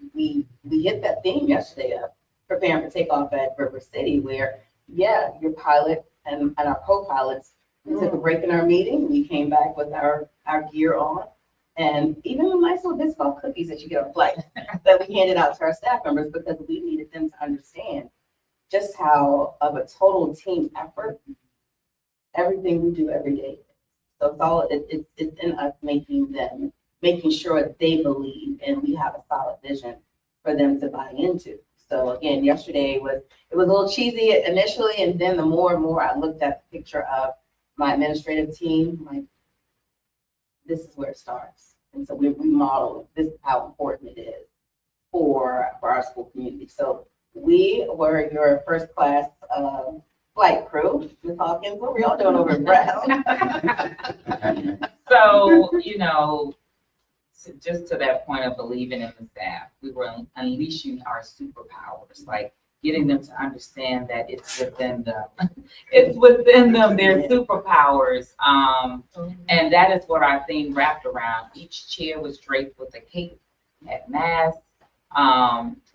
we hit that theme yesterday of preparing for takeoff at River City where, your pilot and our co-pilots, we took a break in our meeting. We came back with our gear on. And even the nice little biscuit cookies that you get on flight that we handed out to our staff members because we needed them to understand just how of a total team effort everything we do every day. So it's in us making sure that they believe and we have a solid vision for them to buy into. So again, yesterday it was a little cheesy initially, and then the more and more I looked at the picture of my administrative team, like, this is where it starts. And so we model this is how important it is for our school community. So we were your first class flight crew, Ms. Hawkins. What were y'all doing over in Brown? So, just to that point of believing in the staff, we were unleashing our superpowers, like getting them to understand that it's within them. It's within them, their superpowers. And that is what our theme wrapped around. Each chair was draped with a cape, had masks.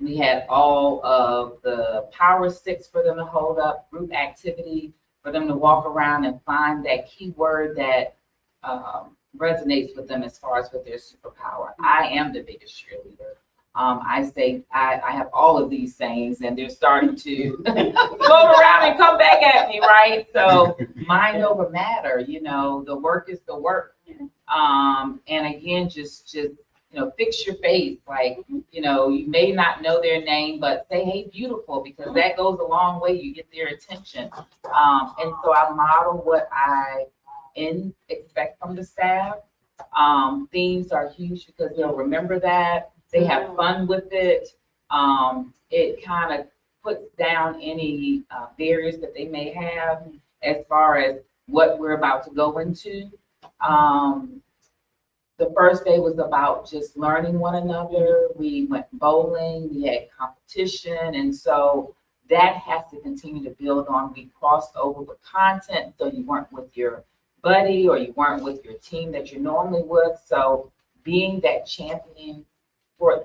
We had all of the power sticks for them to hold up, group activity for them to walk around and find that key word that resonates with them as far as with their superpower. I am the biggest cheerleader. I say I have all of these sayings and they're starting to float around and come back at me, right? So mind over matter, the work is the work. And again, just fix your face. Like, you may not know their name, but say, hey, beautiful, because that goes a long way. You get their attention. And so I model what I expect from the staff. Themes are huge because they'll remember that. They have fun with it. It kind of puts down any barriers that they may have as far as what we're about to go into. The first day was about just learning one another. We went bowling, we had competition, and so that has to continue to build on. We crossed over with content, so you weren't with your buddy or you weren't with your team that you're normally with. So being that champion for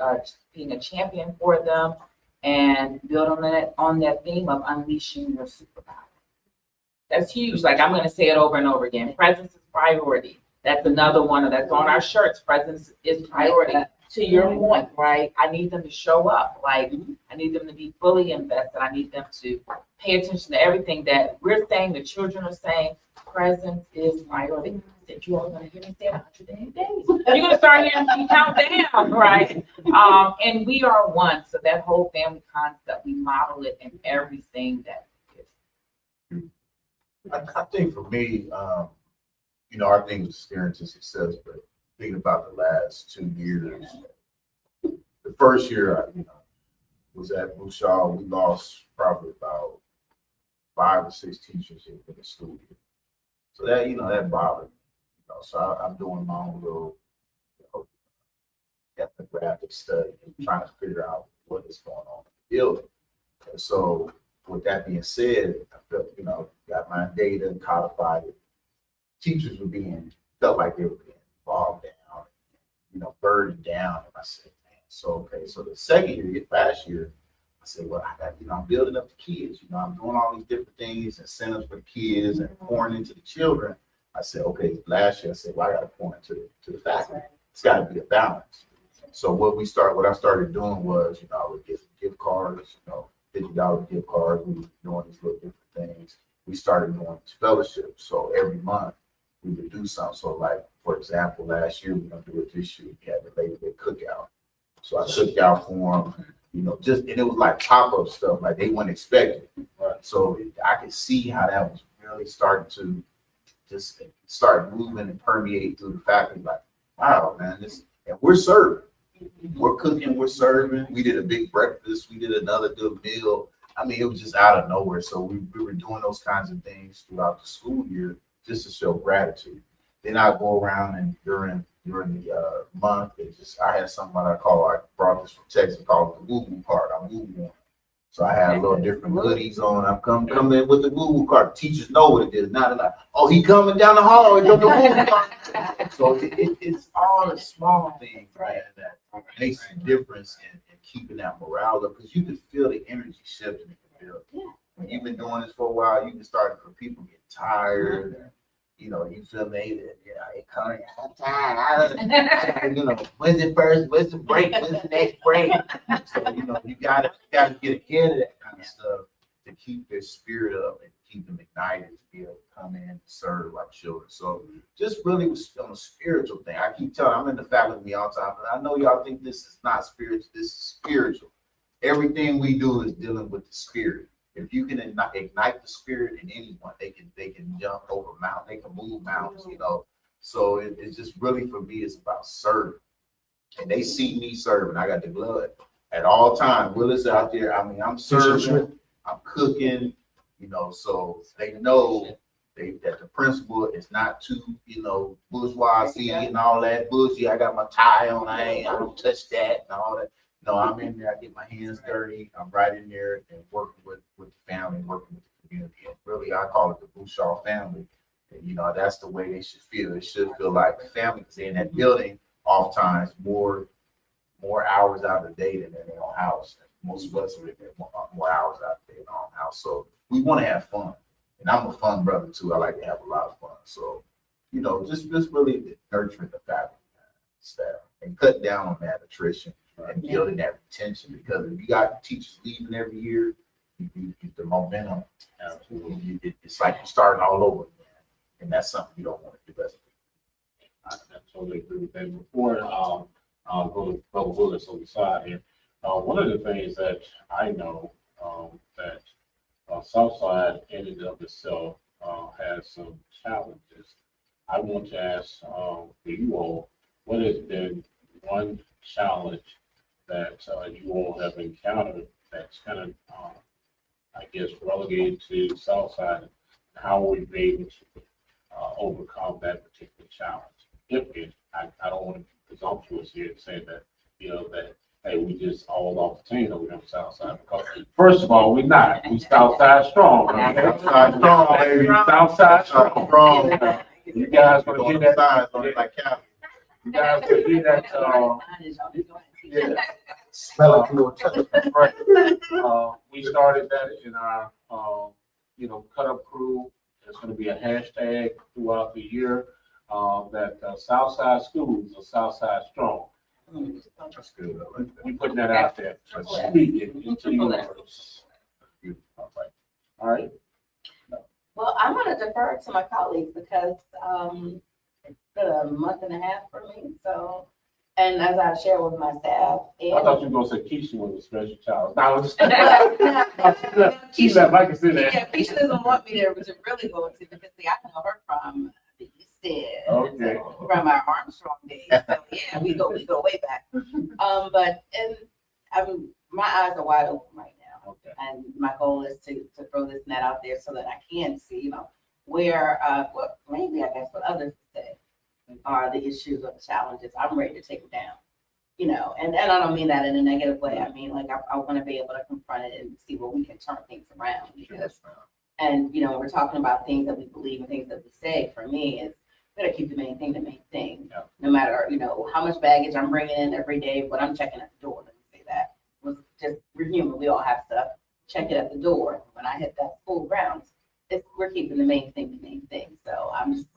being a champion for them and build on that theme of unleashing your superpower. That's huge. Like I'm going to say it over and over again. Presence is priority. That's another one that's on our shirts. Presence is priority. To your point, right? I need them to show up. Like I need them to be fully invested. I need them to pay attention to everything that we're saying, the children are saying. Presence is priority. That you all going to hear me say 180 days. You're going to start hearing me count down, right? And we are one. So that whole family concept, we model it in everything that we do. I think for me, our thing was experience and success, but thinking about the last 2 years, the first year, was at Boushall. We lost probably about 5 or 6 teachers in the school year. So that bothered me. So I'm doing my own little, ethnographic study and trying to figure out what is going on in the building. And so with that being said, I felt, got my data and codified it. Teachers felt like they were being bogged down, burdened down. And I said, man, so the second year, last year, I said, well, I got, I'm building up the kids, I'm doing all these different things, incentives for the kids and pouring into the children. I said, okay, last year, I said, well, I got to pour into the faculty. It's got to be a balance. So what I started doing was, I would get gift cards, $50 gift cards. We were doing these little different things. We started doing fellowships. So every month we would do something. So like, for example, last year, we're going to do it this year. We had the Labor Day cookout. So I cooked out for them, and it was like pop-up stuff, like they weren't expecting. Right? So I could see how that was really starting to just start moving and permeate through the faculty. Like, wow, man, and we're serving. We're cooking, we're serving. We did a big breakfast. We did another good meal. I mean, it was just out of nowhere. So we were doing those kinds of things throughout the school year just to show gratitude. Then I go around and during the month, I had something I brought this from Texas called the woo-woo card. I'm woo-woo. So I had a little different hoodies on. I'm coming in with the woo-woo card. Teachers know what it is. Now they're like, oh, he coming down the hall with the woo-woo card. So it's all the small things, right, that makes a difference in keeping that morale up, because you can feel the energy shifting in the building. Yeah. When you've been doing this for a while, you can start for people get tired. Mm-hmm. You feel me? It coming. I'm tired. When's it first? When's the break? When's the next break? So you gotta get ahead of that kind of stuff to keep their spirit up and keep them ignited to be able to come in and serve our children. So just really was on a spiritual thing. I keep telling, I'm in the faculty all the time, but I know y'all think this is not spiritual. This is spiritual. Everything we do is dealing with the spirit. If you can ignite the spirit in anyone, they can jump over mountains, they can move mountains, So it's just really, for me, it's about serving. And they see me serving. I got the blood at all times. Willis out there. I mean, I'm serving, I'm cooking, so they know that the principal is not too, bourgeoisie and all that bullshit. I got my tie on. I don't touch that and all that. No, I'm in there. I get my hands dirty. I'm right in there and working with the family, working with the community. And really, I call it the Boushall family. And, that's the way they should feel. It should feel like family, because they're in that building oftentimes more hours out of the day than in their own house. And most of us are in there more hours out of the day in our own house. So we want to have fun. And I'm a fun brother, too. I like to have a lot of fun. So, just really nurturing the family staff and cutting down on that attrition. And building that retention, because if you got teachers leaving every year, you get the momentum. It's like you're starting all over again, and that's something you don't want to do. I totally agree with that. Before I'll go to Brother Willis on the side here. One of the things that I know that Southside in and of itself has some challenges. I want to ask, for you all, what has been one challenge that, you all have encountered that's kind of, I guess, relegated to Southside? How were you able to, overcome that particular challenge? I don't want to be presumptuous here to say that, that, hey, we just all off the chain over there on Southside, because first of all, we're not. We Southside strong. Okay? Southside strong, baby. Southside strong. Strong. You guys We're want to going hear to that? sides on it like Cali. You guys want to hear that? Yeah. Smell it, little touch. Right. We started that in our, cut up crew. There's going to be a hashtag throughout the year, that Southside schools are Southside strong. That's good. I like that. We putting that out there. Speak it into the universe. All right. Well, I'm gonna defer to my colleagues because, it's been a month and a half for me, so, and as I've shared with my staff. I thought you were going to say Keisha was a special child. No, I'm just. She Keisha, left, I can see that. yeah, Keisha doesn't want me to really go into it because, see, I know her from the East End. Okay. From our Armstrong days, so yeah, we go way back. My eyes are wide open right now. Okay. And my goal is to throw this net out there so that I can see, where, maybe I guess what others say are the issues or the challenges. I'm ready to take them down, and I don't mean that in a negative way. I mean, like, I want to be able to confront it and see where we can turn things around because, and, when we're talking about things that we believe and things that we say, for me, it's better keep the main thing the main thing. Yeah. No matter, how much baggage I'm bringing in every day, what I'm checking at the door. Let me say that. We're human. We all have stuff. Check it at the door. When I hit that full ground, we're keeping the main thing the main thing. So I'm just,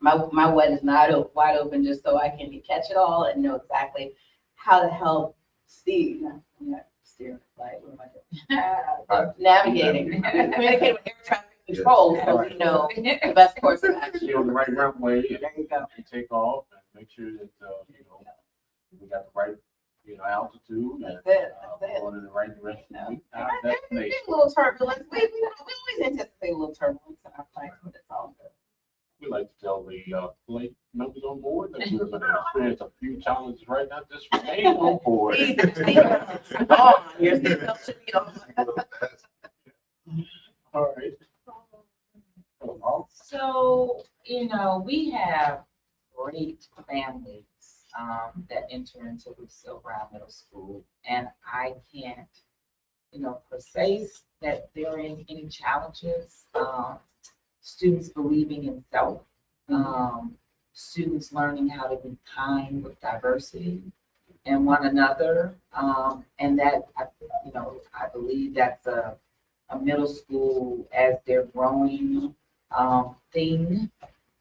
my web is not wide open just so I can catch it all and know exactly how to help Steve. Steer, like, what am I doing? Navigating, communicating with air traffic control, so we know the best course of action. Stay on the right runway and There you go. take off and make sure that, we got the right, altitude and That's it. going in the right direction. No. We- There our may destination. be a little turbulence. We always anticipate a little turbulence in our flights, but it's all good. We like to tell the late members on board that we're going to experience a few challenges right now. Just remain on board. Your seatbelt should be on. All right. So, we have great families that enter into Lucille Middle School, and I can't, per se that there are any challenges. Students believing in self, students learning how to be kind with diversity and one another, and that I believe that's a middle school as they're growing thing.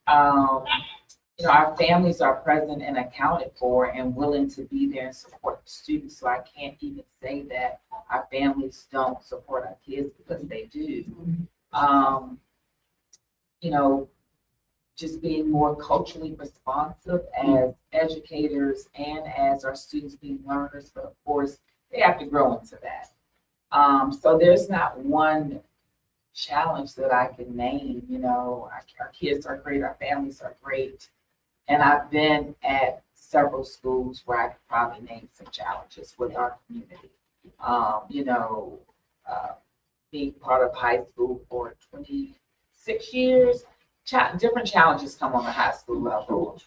Our families are present and accounted for and willing to be there and support the students. So I can't even say that our families don't support our kids because they do. Just being more culturally responsive as educators and as our students being learners, but of course they have to grow into that. So there's not one challenge that I can name. Our kids are great, our families are great. And I've been at several schools where I could probably name some challenges with our community. Being part of high school for 26 years, different challenges come on the high school level.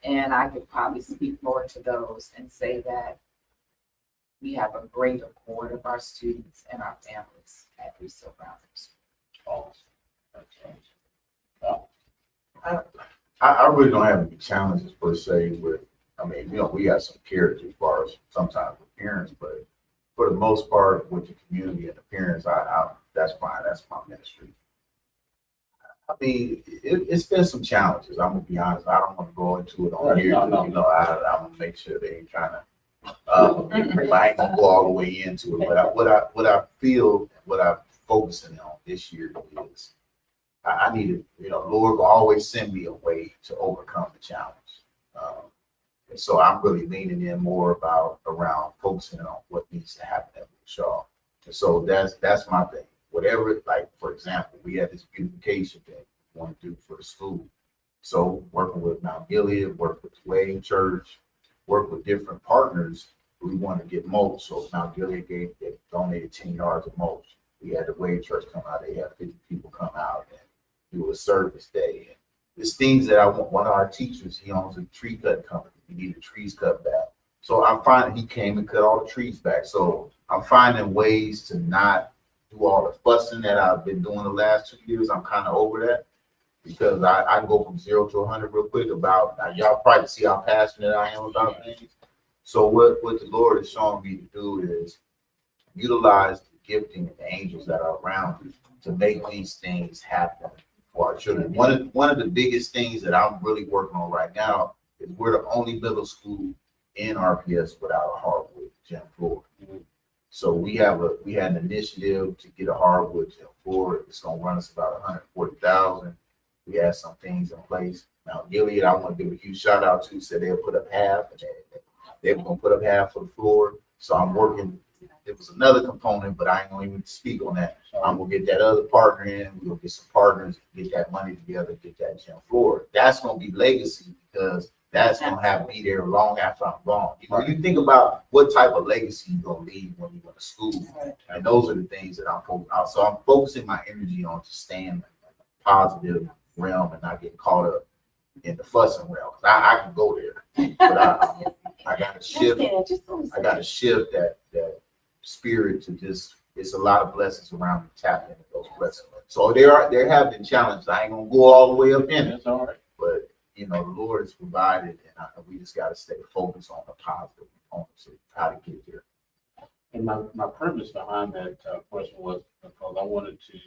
And I could probably speak more to those and say that we have a great accord of our students and our families at Lucille School. I really don't have any challenges per se with, we have some characters as far as sometimes with parents, but for the most part with the community and the parents, that's fine. That's my ministry. It's been some challenges. I'm gonna be honest. I don't want to go into it on here. No. I'm gonna make sure they ain't trying to. I ain't gonna go all the way into it. But what I feel, what I'm focusing on this year is I need to, Lord will always send me a way to overcome the challenge. And so I'm really leaning in more around focusing on what needs to happen at Boushall. And so that's my thing. Whatever, like, for example, we had this beautification thing we want to do for the school. So working with Mount Gilead, work with Wayne Church, work with different partners, we want to get mulch. So Mount Gilead they donated 10 yards of mulch. We had the Wayne Church come out. They had 50 people come out and do a service day. And it's things that I want. One of our teachers, he owns a tree cut company. He needed trees cut back. So I'm finding he came and cut all the trees back. So I'm finding ways to not do all the fussing that I've been doing the last 2 years. I'm kind of over that because I can go from 0 to 100 real quick about, now y'all probably see how passionate I am about things. So what the Lord is showing me to do is utilize the gifting and the angels that are around you to make these things happen for our children. One of the biggest things that I'm really working on right now is we're the only middle school in RPS without a hardwood gym floor. So we had an initiative to get a hardwood gym floor. It's gonna run us about $140,000. We had some things in place. Now Gilead, I want to give a huge shout out to, said they'll put up half, and they're gonna put up half of the floor. So I'm working. It was another component, but I ain't gonna even speak on that. I'm gonna get that other partner in. We're gonna get some partners, get that money together, get that gym floor. That's gonna be legacy because that's gonna have to be there long after I'm gone. You know, you think about what type of legacy you're gonna leave when you go to school, and those are the things that I'm focusing on. So I'm focusing my energy on to stay in a positive realm and not get caught up in the fussing realm. I can go there, but I gotta shift. I gotta shift that spirit to just. It's a lot of blessings around me, tap into those blessings. So there have been challenges. I ain't gonna go all the way up in it. That's all right. But you know, the Lord has provided, and we just got to stay focused on the positive components of how to get there. And my purpose behind that question was because I wanted to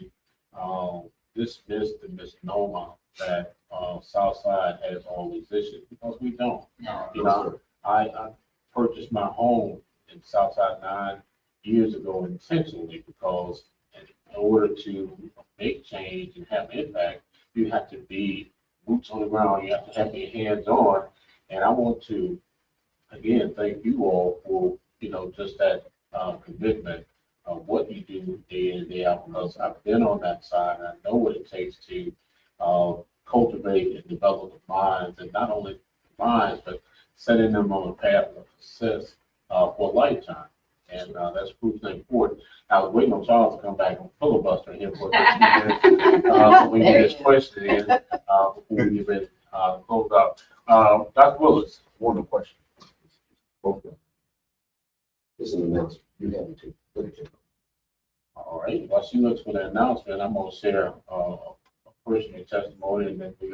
dismiss the misnomer that Southside has all these issues, because we don't. You know, I purchased my home in Southside 9 years ago intentionally because in order to make change and have impact, you have to be boots on the ground. You have to have your hands on. And I want to, again, thank you all for, just that commitment of what you do day in and day out, because I've been on that side and I know what it takes to cultivate and develop the minds, and not only the minds, but setting them on a path of success for a lifetime. And that's crucially important. I was waiting on Charles to come back and filibuster him for 15 minutes so we can get his question in before we get ready to close out. Dr. Willis. One question. Both of them. This is an announcement. You have it too. Look at it. All right. While she looks for the announcement, I'm going to share a personal testimony, and then we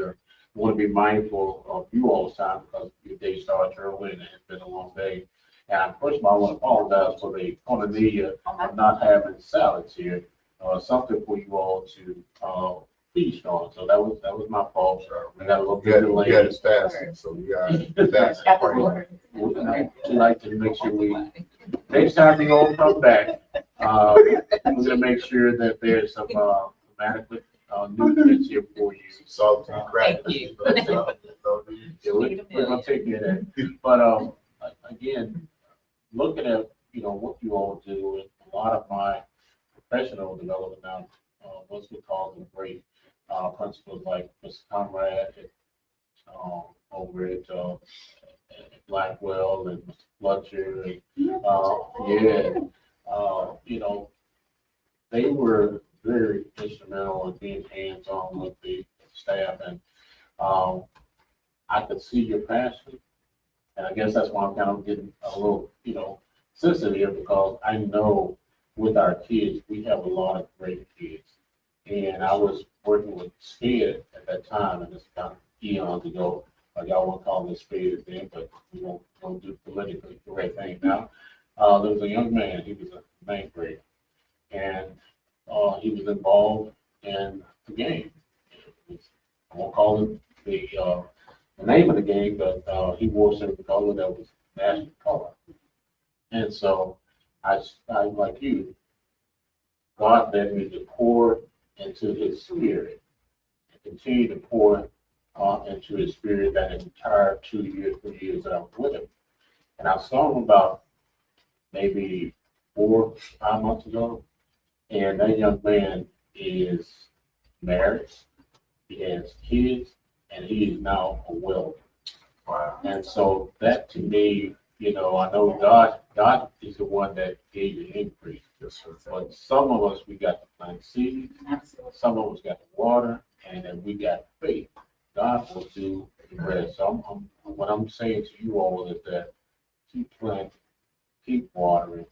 want to be mindful of you all the time because your day starts early and it's been a long day. And first of all, I want to apologize for the quantity of not having salads here. Something for you all to feast on. So that was my fault. We got a little bit delayed. We got it fasting, so we got fasting. We like to make sure next time you all come back, we're going to make sure that there's some adequate nutrients here for you. Salt and crack. Thank you. We're going to take care of that. But again, looking at what you all do, and a lot of my professional development now, once we call them great principals like Mr. Conrad over at Blackwell and Mr. Fletcher, they were very instrumental in being hands-on with the staff, and I could see your passion. And I guess that's why I'm kind of getting a little, sensitive, because I know with our kids, we have a lot of great kids. And I was working with SPED at that time, and it's kind of eons ago. Y'all won't call this SPED then, but we won't do politically correct thing now. There was a young man, he was a ninth grader, and he was involved in the game. I won't call it the name of the game, but he wore some color that was national color. And so I like you, God led me to pour into his spirit and continue to pour into his spirit that entire 2 years, 3 years that I was with him. And I saw him about maybe 4 or 5 months ago. And that young man is married, he has kids, and he is now a welder. Wow. And so that to me, I know God is the one that gave the increase. Yes, sir. But some of us, we got to plant seeds, Absolutely. some of us got the water, and then we got faith. God will do the rest. So what I'm saying to you all is that keep planting, keep watering,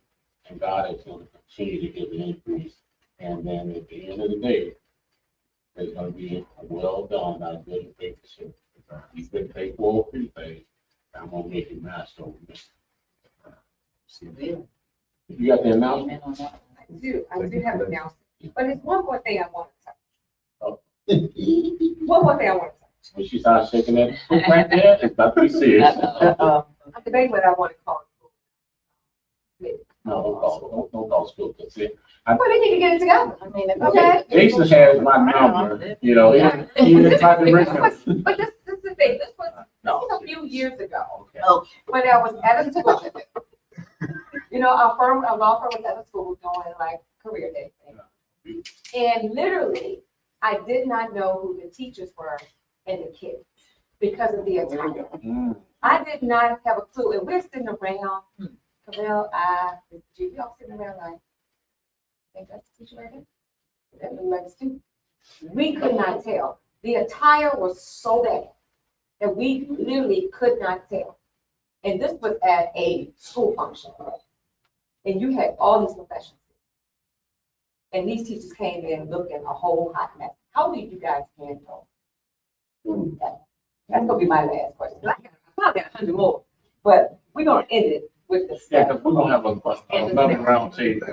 and God is going to continue to give the increase. And then at the end of the day, there's going to be a well done, not a good and faithful servant. He's been faithful over things. I'm going to make him master over me. You got the announcement? Amen on that. I do have an announcement, but it's one more thing I want to touch. Oh. One more thing I want to touch. When she starts shaking that scoop right there, it's about to be serious. I'm debating what I want to call it. No, don't call school. That's it. Well, they need to get it together. I mean, if Okay. Jason has my number, even if I can reach him. But this is the thing, this was No. a few years ago, Okay. when I was at a school. Our law firm was at a school doing like career day thing. And literally, I did not know who the teachers were and the kids because of the attire. Mm. I did not have a clue, and we're sitting around, Camille, we all sitting around like, think that's the teacher right there? That look like a student. We could not tell. The attire was so bad that we literally could not tell. And this was at a school function. And you had all these professionals. And these teachers came in looking a whole hot mess. How did you guys handle that? That's gonna be my last question. I probably got 100 more, but we're gonna end it with this. Yeah, because we're gonna have another round table.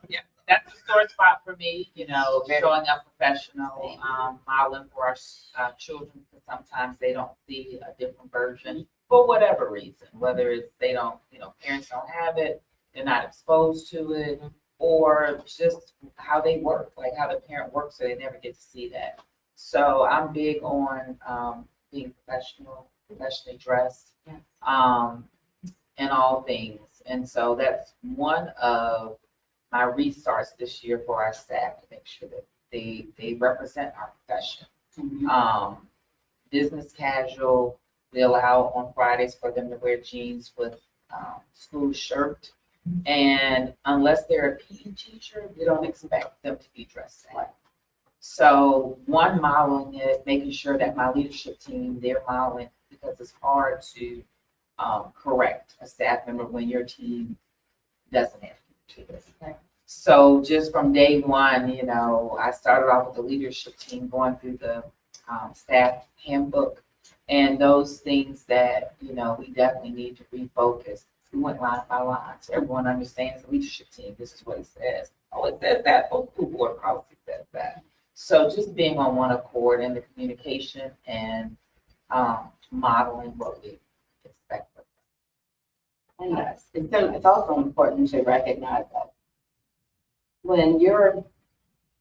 Yeah, that's a sore spot for me, showing up professional, modeling for our children, because sometimes they don't see a different version for whatever reason, whether it's they don't, parents don't have it, they're not exposed to it, or just how they work, like how the parent works, so they never get to see that. So I'm big on being professionally dressed, in all things. And so that's one of my restarts this year for our staff to make sure that they represent our profession. Business casual, we allow on Fridays for them to wear jeans with school shirt. And unless they're a PE teacher, we don't expect them to be dressed that way. So one, modeling it, making sure that my leadership team, they're modeling, because it's hard to correct a staff member when your team doesn't have to do this. So just from day one, I started off with the leadership team going through the staff handbook and those things that, we definitely need to refocus. We went line by line so everyone understands the leadership team. This is what it says. Oh, it says that. Oh, school board policy says that. So just being on one accord in the communication and modeling what we expect. And yes, it's also important to recognize that when you're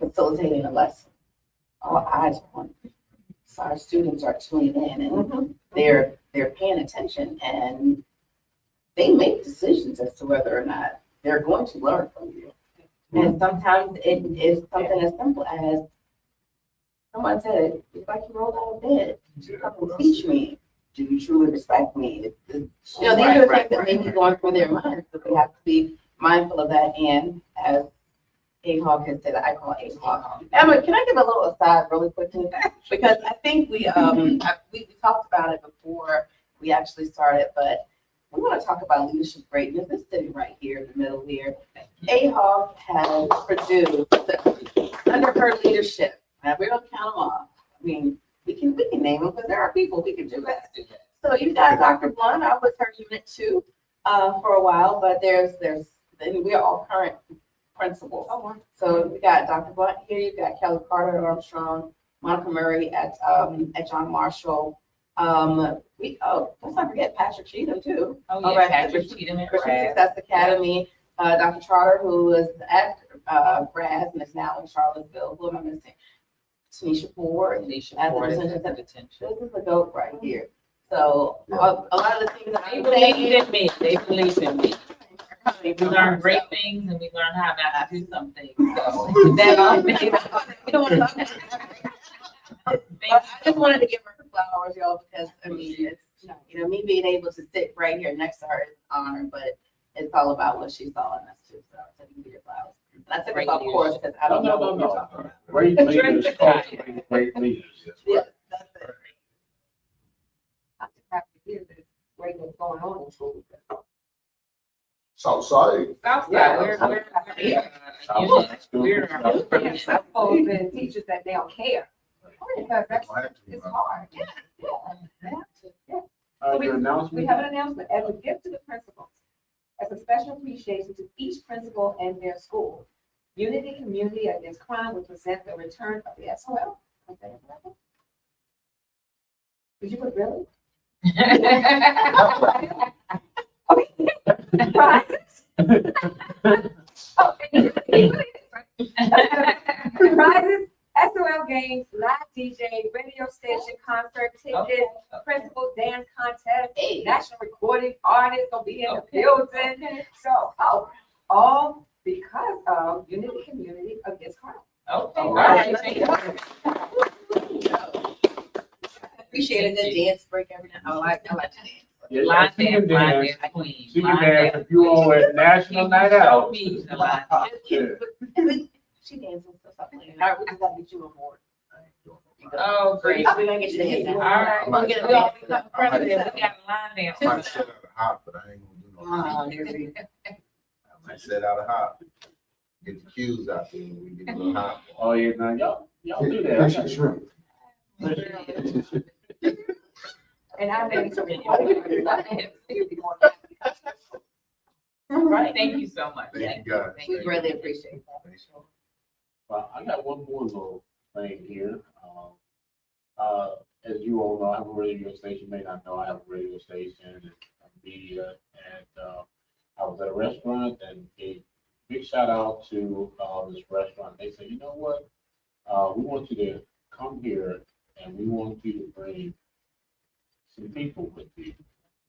facilitating a lesson, all eyes are on you. So our students are tuning in and they're paying attention, and they make decisions as to whether or not they're going to learn from you. And sometimes it is something as simple as someone said, it's like you rolled out of bed. Come and teach me. Do you truly respect me? These are the things that may be going through their minds, but we have to be mindful of that. And as A-Hawk has said, I call A-Hawk. Emma, can I give a little aside really quickly? Because I think we talked about it before we actually started, but we want to talk about leadership greatness. It's sitting right here in the middle here. A-Hawk has produced under her leadership. Now we're gonna count them off. I mean, we can name them because there are people we can do that. So you got Dr. Blount. I was her unit 2 for a while, but we're all current principals. So we got Dr. Blount here. You got Kelly Carter at Armstrong, Monica Murray at John Marshall. Let's not forget Patrick Cheatham too. Oh yeah, Patrick Cheatham at Christian Brad. Success Academy. Dr. Trotter, who was at Brad's and is now in Charlottesville. Who am I missing? Tanisha Ford. Alicia As a Ford is representative. at detention. This is a goat right here. So a lot of the things that They I'm believe saying. in me. They believe in me. We learn great things and we learn how not to do some things. So that all We don't want to talk about that. just wanted to give her flowers, y'all, because, I mean, it's, me being able to sit right here next to her is an honor, but it's all about what she saw in us too, so I took you your flowers. And I took it off course, because I don't know what we're talking about. Great leaders, cultivate great leaders. Yeah, that's it. I'm just happy to hear this, great what's going on in school. Southside. Southside, we're I suppose in teachers that they don't care. Because that's, it's hard. Yeah. Your We announcement? have an announcement as a gift to the principals, as a special appreciation to each principal and their school. Unity Community Against Crime will present the return of the SOL. Did you put really? Prizes? Prizes, SOL games, live DJ, radio station, concert tickets, principal dance contest, national recording artists gonna be in the building. So, all because of Unity Community Against Crime. Okay. All right. Appreciate a good dance break every now. I like to dance. Yeah, Line she can dance, dance. queen. She can dance if you all at National Night Out. Me, the line Yeah. She dances or something. All right, we just gotta get you on board. Oh, great. We're gonna get you dancing. All right. We'll get We all it. become president. We got a line I dance. might set out a hop, but I ain't gonna do no hop. I might set out a hop. Get the cues out there when we get a little hop. Oh, yeah, now y'all do that. That's your shrimp. And I made some. Right, thank you so much. Thank you, guys. We really appreciate that. Well, I got one more little thing here. As you all know, I have a radio station. You may not know, I have a radio station and media. And I was at a restaurant and gave big shout out to this restaurant. They said, you know what? We want you to come here and we want you to bring some people with you.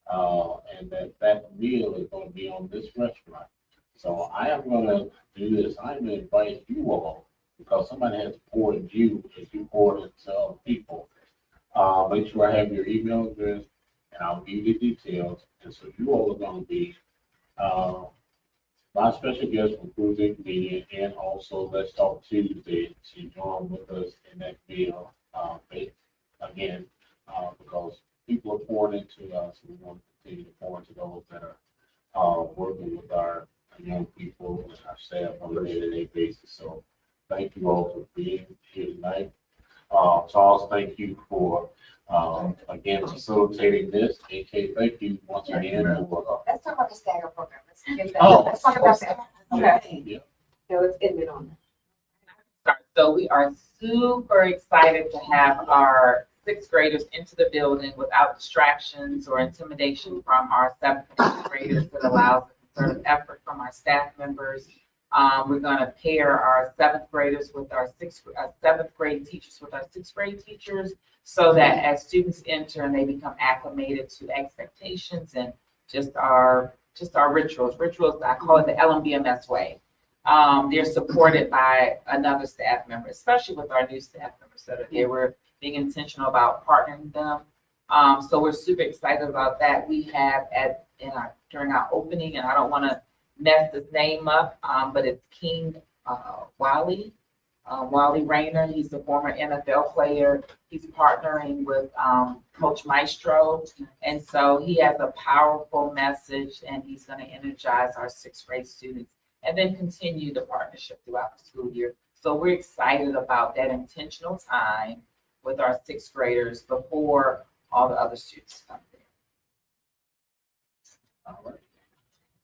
And that meal is going to be on this restaurant. So I am going to do this. I'm going to invite you all because somebody has poured in you as you poured into other people. Make sure I have your email address and I'll give you the details. And so you all are going to be my special guest from Cruising Media and also Let's Talk Tuesday to join with us in that meal. Again, because people are pouring into us, we want to continue to pour into those that are working with our young people and our staff on a day-to-day basis. So thank you all for being here tonight. Charles, thank you for again facilitating this. AK, thank you once again. Let's talk about the stagger program. Let's get that. Oh. Let's talk about that. Okay. Yeah. So let's end it on that. So we are super excited to have our sixth graders into the building without distractions or intimidation from our seventh and eighth graders. That allows a concerted effort from our staff members. We're going to pair our seventh graders with our seventh grade teachers with our sixth grade teachers, so that as students enter and they become acclimated to expectations and just our rituals. I call it the LMBMS way. They're supported by another staff member, especially with our new staff members that are here. We're being intentional about partnering them. So we're super excited about that. We have during our opening, and I don't want to mess his name up, but it's King Wally Rayner. He's the former NFL player. He's partnering with Coach Maestro. And so he has a powerful message, and he's going to energize our sixth grade students and then continue the partnership throughout the school year. So we're excited about that intentional time with our sixth graders before all the other students come there. All right.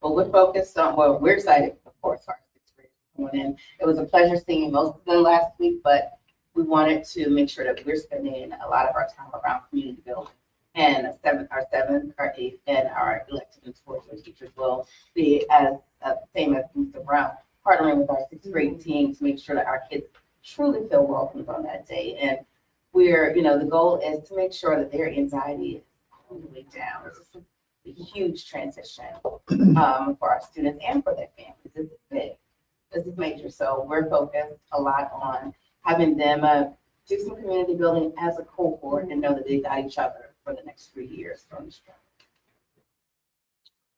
Well, we're focused on, we're excited, of course, for our sixth graders coming in. It was a pleasure seeing most of them last week, but we wanted to make sure that we're spending a lot of our time around community building. And our seventh, our eighth, and our elected and sports teachers will be as same as Mr. Brown, partnering with our sixth grade team to make sure that our kids truly feel welcomed on that day. And we're, the goal is to make sure that their anxiety is all the way down. It's a huge transition for our students and for their families. This is big. This is major. So we're focused a lot on having them do some community building as a cohort and know that they got each other for the next 3 years.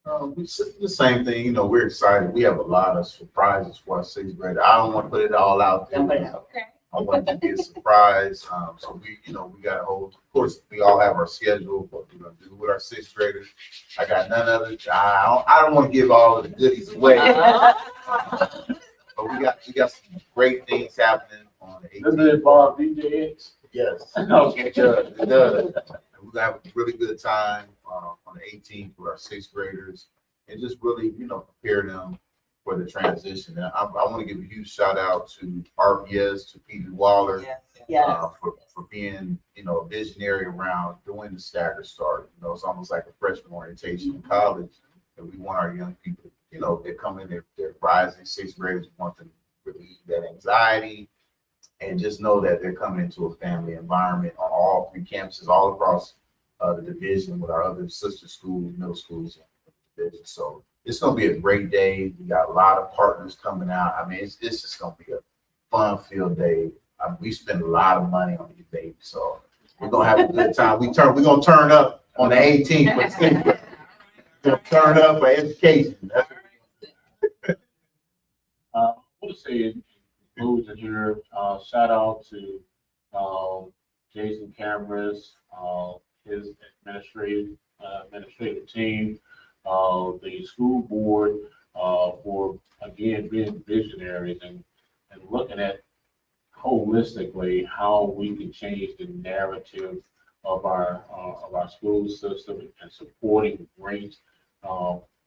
The same thing, you know, we're excited. We have a lot of surprises for our sixth grader. I don't want to put it all out there. Don't put it out. Okay. I want it to be a surprise. So we, you know, we got a whole, of course, we all have our schedule, what we're gonna do with our sixth graders. I got none of it. I don't want to give all of the goodies away, but we got some great things happening on the Doesn't 18th. it involve DJs? Yes. Okay, It does. It does. And we're gonna have a really good time on the 18th with our sixth graders and just really, you know, prepare them for the transition. And I want to give a huge shout out to RPS, to Peter Waller, Yeah. for being, you know, visionary around doing the staggered start. You know, it's almost like a freshman orientation in college. And we want our young people, you know, they come in, they're rising sixth graders, we want them to relieve that anxiety and just know that they're coming into a family environment on all 3 campuses, all across the division with our other sister schools, middle schools, and division. So it's going to be a great day. We got a lot of partners coming out. I mean, it's just going to be a fun-filled day. We spend a lot of money on these babies, so we're going to have a good time. We're going to turn up on the 18th. We're going to turn up for education. I want to say in conclusion here, shout out to Jason Cameras, his administrative team, the school board, for again being visionaries and looking at holistically how we can change the narrative of our school system and supporting great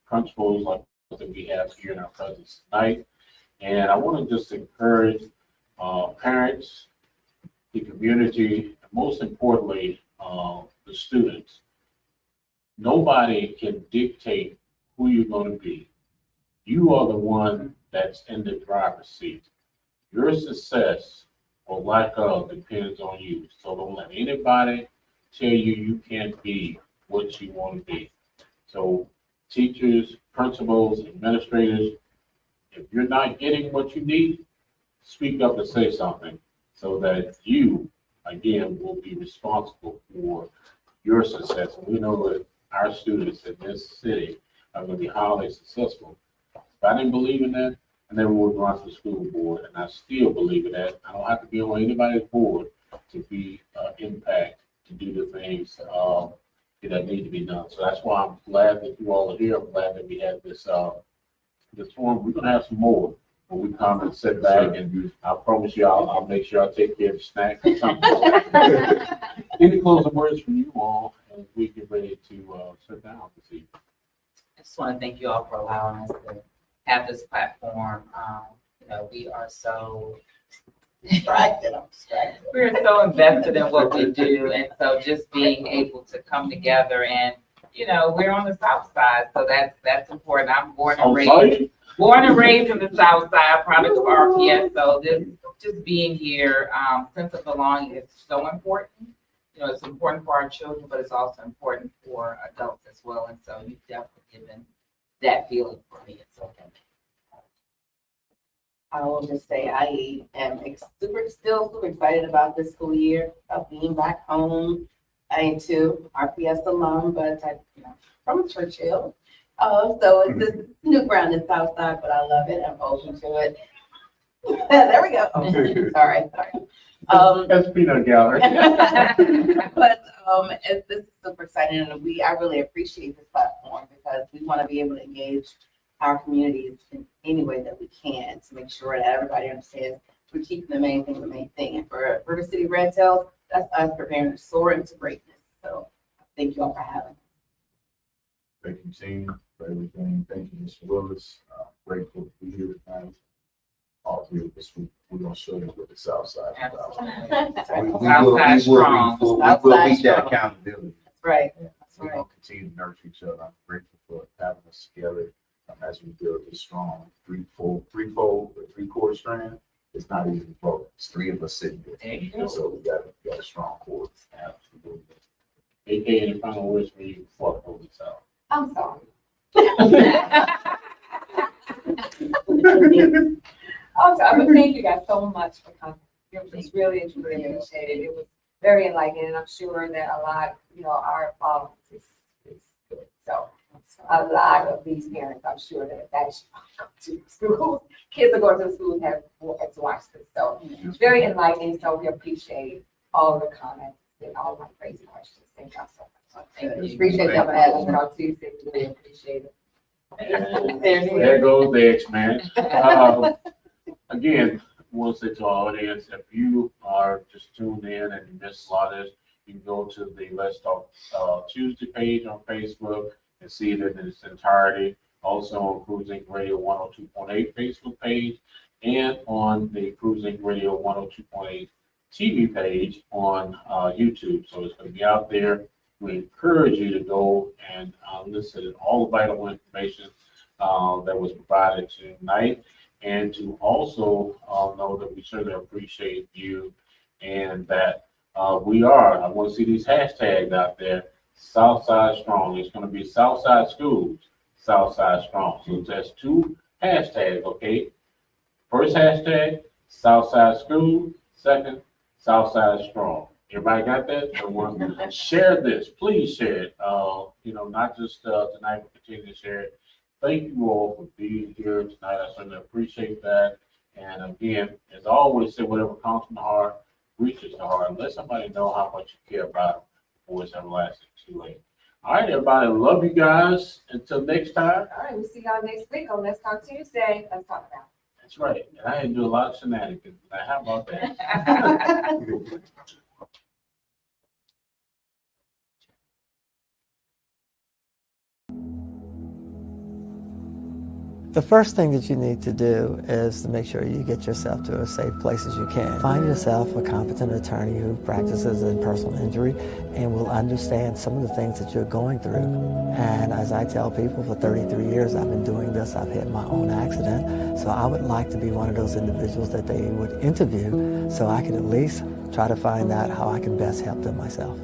principals like that we have here in our presence tonight. And I want to just encourage parents, the community, and most importantly, the students. Nobody can dictate who you're going to be. You are the one that's in the driver's seat. Your success or lack of depends on you. So don't let anybody tell you can't be what you want to be. So teachers, principals, administrators, if you're not getting what you need, speak up and say something so that you, again, will be responsible for your success. And we know that our students in this city are going to be highly successful. If I didn't believe in that, I never would run for the school board, and I still believe in that. I don't have to be on anybody's board to be impact, to do the things that need to be done. So that's why I'm glad that you all are here. I'm glad that we had this forum. We're gonna have some more when we come and sit back, and I promise you, I'll make sure I take care of the snacks or something. Any closing words from you all as we get ready to sit down this evening? I just want to thank you all for allowing us to have this platform. You know, we are so Distracted. we're so invested in what we do, and so just being able to come together and, you know, we're on the South Side, so that's important. I'm born and raised in the South Side, product of RPS. So this just being here, sense of belonging is so important. You know, it's important for our children, but it's also important for adults as well. And so you've definitely given that feeling for me. It's okay. I will just say I am still super excited about this school year, of being back home. I too, RPS alum, but from Churchill. So it's this new ground in Southside, but I love it. I'm open to it. There we go. Oh, sorry. That's peanut gallery. But this is super exciting, and I really appreciate this platform because we want to be able to engage our communities in any way that we can to make sure that everybody understands we're keeping the main thing. And for River City Red Tails, that's us preparing to soar into greatness. So thank you all for having me. Thank you, team, for everything. Thank you, Mr. Willis. Grateful to be here tonight. All 3 of us, we're going to show you what the South Side is about. Southside strong. We will meet that accountability. That's right. We're going to continue to nurture each other. I'm grateful for having us together as we build this strong three-chord strand. It's not easy to broke. It's 3 of us sitting there. There you go. So we got a strong cord. Absolutely. AK, any final words for you before I close this out? I'm sorry. I'm sorry, but thank you guys so much for coming. It was really appreciated. It was very enlightening, and I'm sure that a lot, our involvement is good. So a lot of these parents, I'm sure that's to schools. Kids are going to the schools have to watch this. So it's very enlightening. So we appreciate all the comments and all my crazy questions. Thank y'all so much. Thank you. Appreciate y'all for having us on Tuesday. Really appreciate it. And there goes the X-Man. Again, I want to say to our audience, if you are just tuned in and you missed a lot of this, you can go to the Let's Talk Tuesday page on Facebook and see it in its entirety. Also on Cruising Radio 102.8 Facebook page and on the Cruising Radio 102.8 TV page on YouTube. So it's going to be out there. We encourage you to go and listen to all the vital information that was provided tonight, and to also know that we certainly appreciate you, and that I want to see these hashtags out there, Southside Strong. It's going to be Southside Schools, Southside Strong. So that's 2 hashtags, okay? First hashtag, Southside School. Second, Southside Strong. Everybody got that? So share this. Please share it. Not just tonight, but continue to share it. Thank you all for being here tonight. I certainly appreciate that. And again, as I always say, whatever comes from the heart reaches the heart. Let somebody know how much you care about them before it's everlasting too late. All right, everybody. Love you guys. Until next time. All right, we'll see y'all next week on Let's Talk Tuesday. Let's talk about it. That's right. And I had to do a lot of shenanigans. Now, how about that? The first thing that you need to do is to make sure you get yourself to as safe place as you can. Find yourself a competent attorney who practices in personal injury and will understand some of the things that you're going through. And as I tell people, for 33 years I've been doing this. I've had my own accident. So I would like to be one of those individuals that they would interview so I can at least try to find out how I can best help them myself.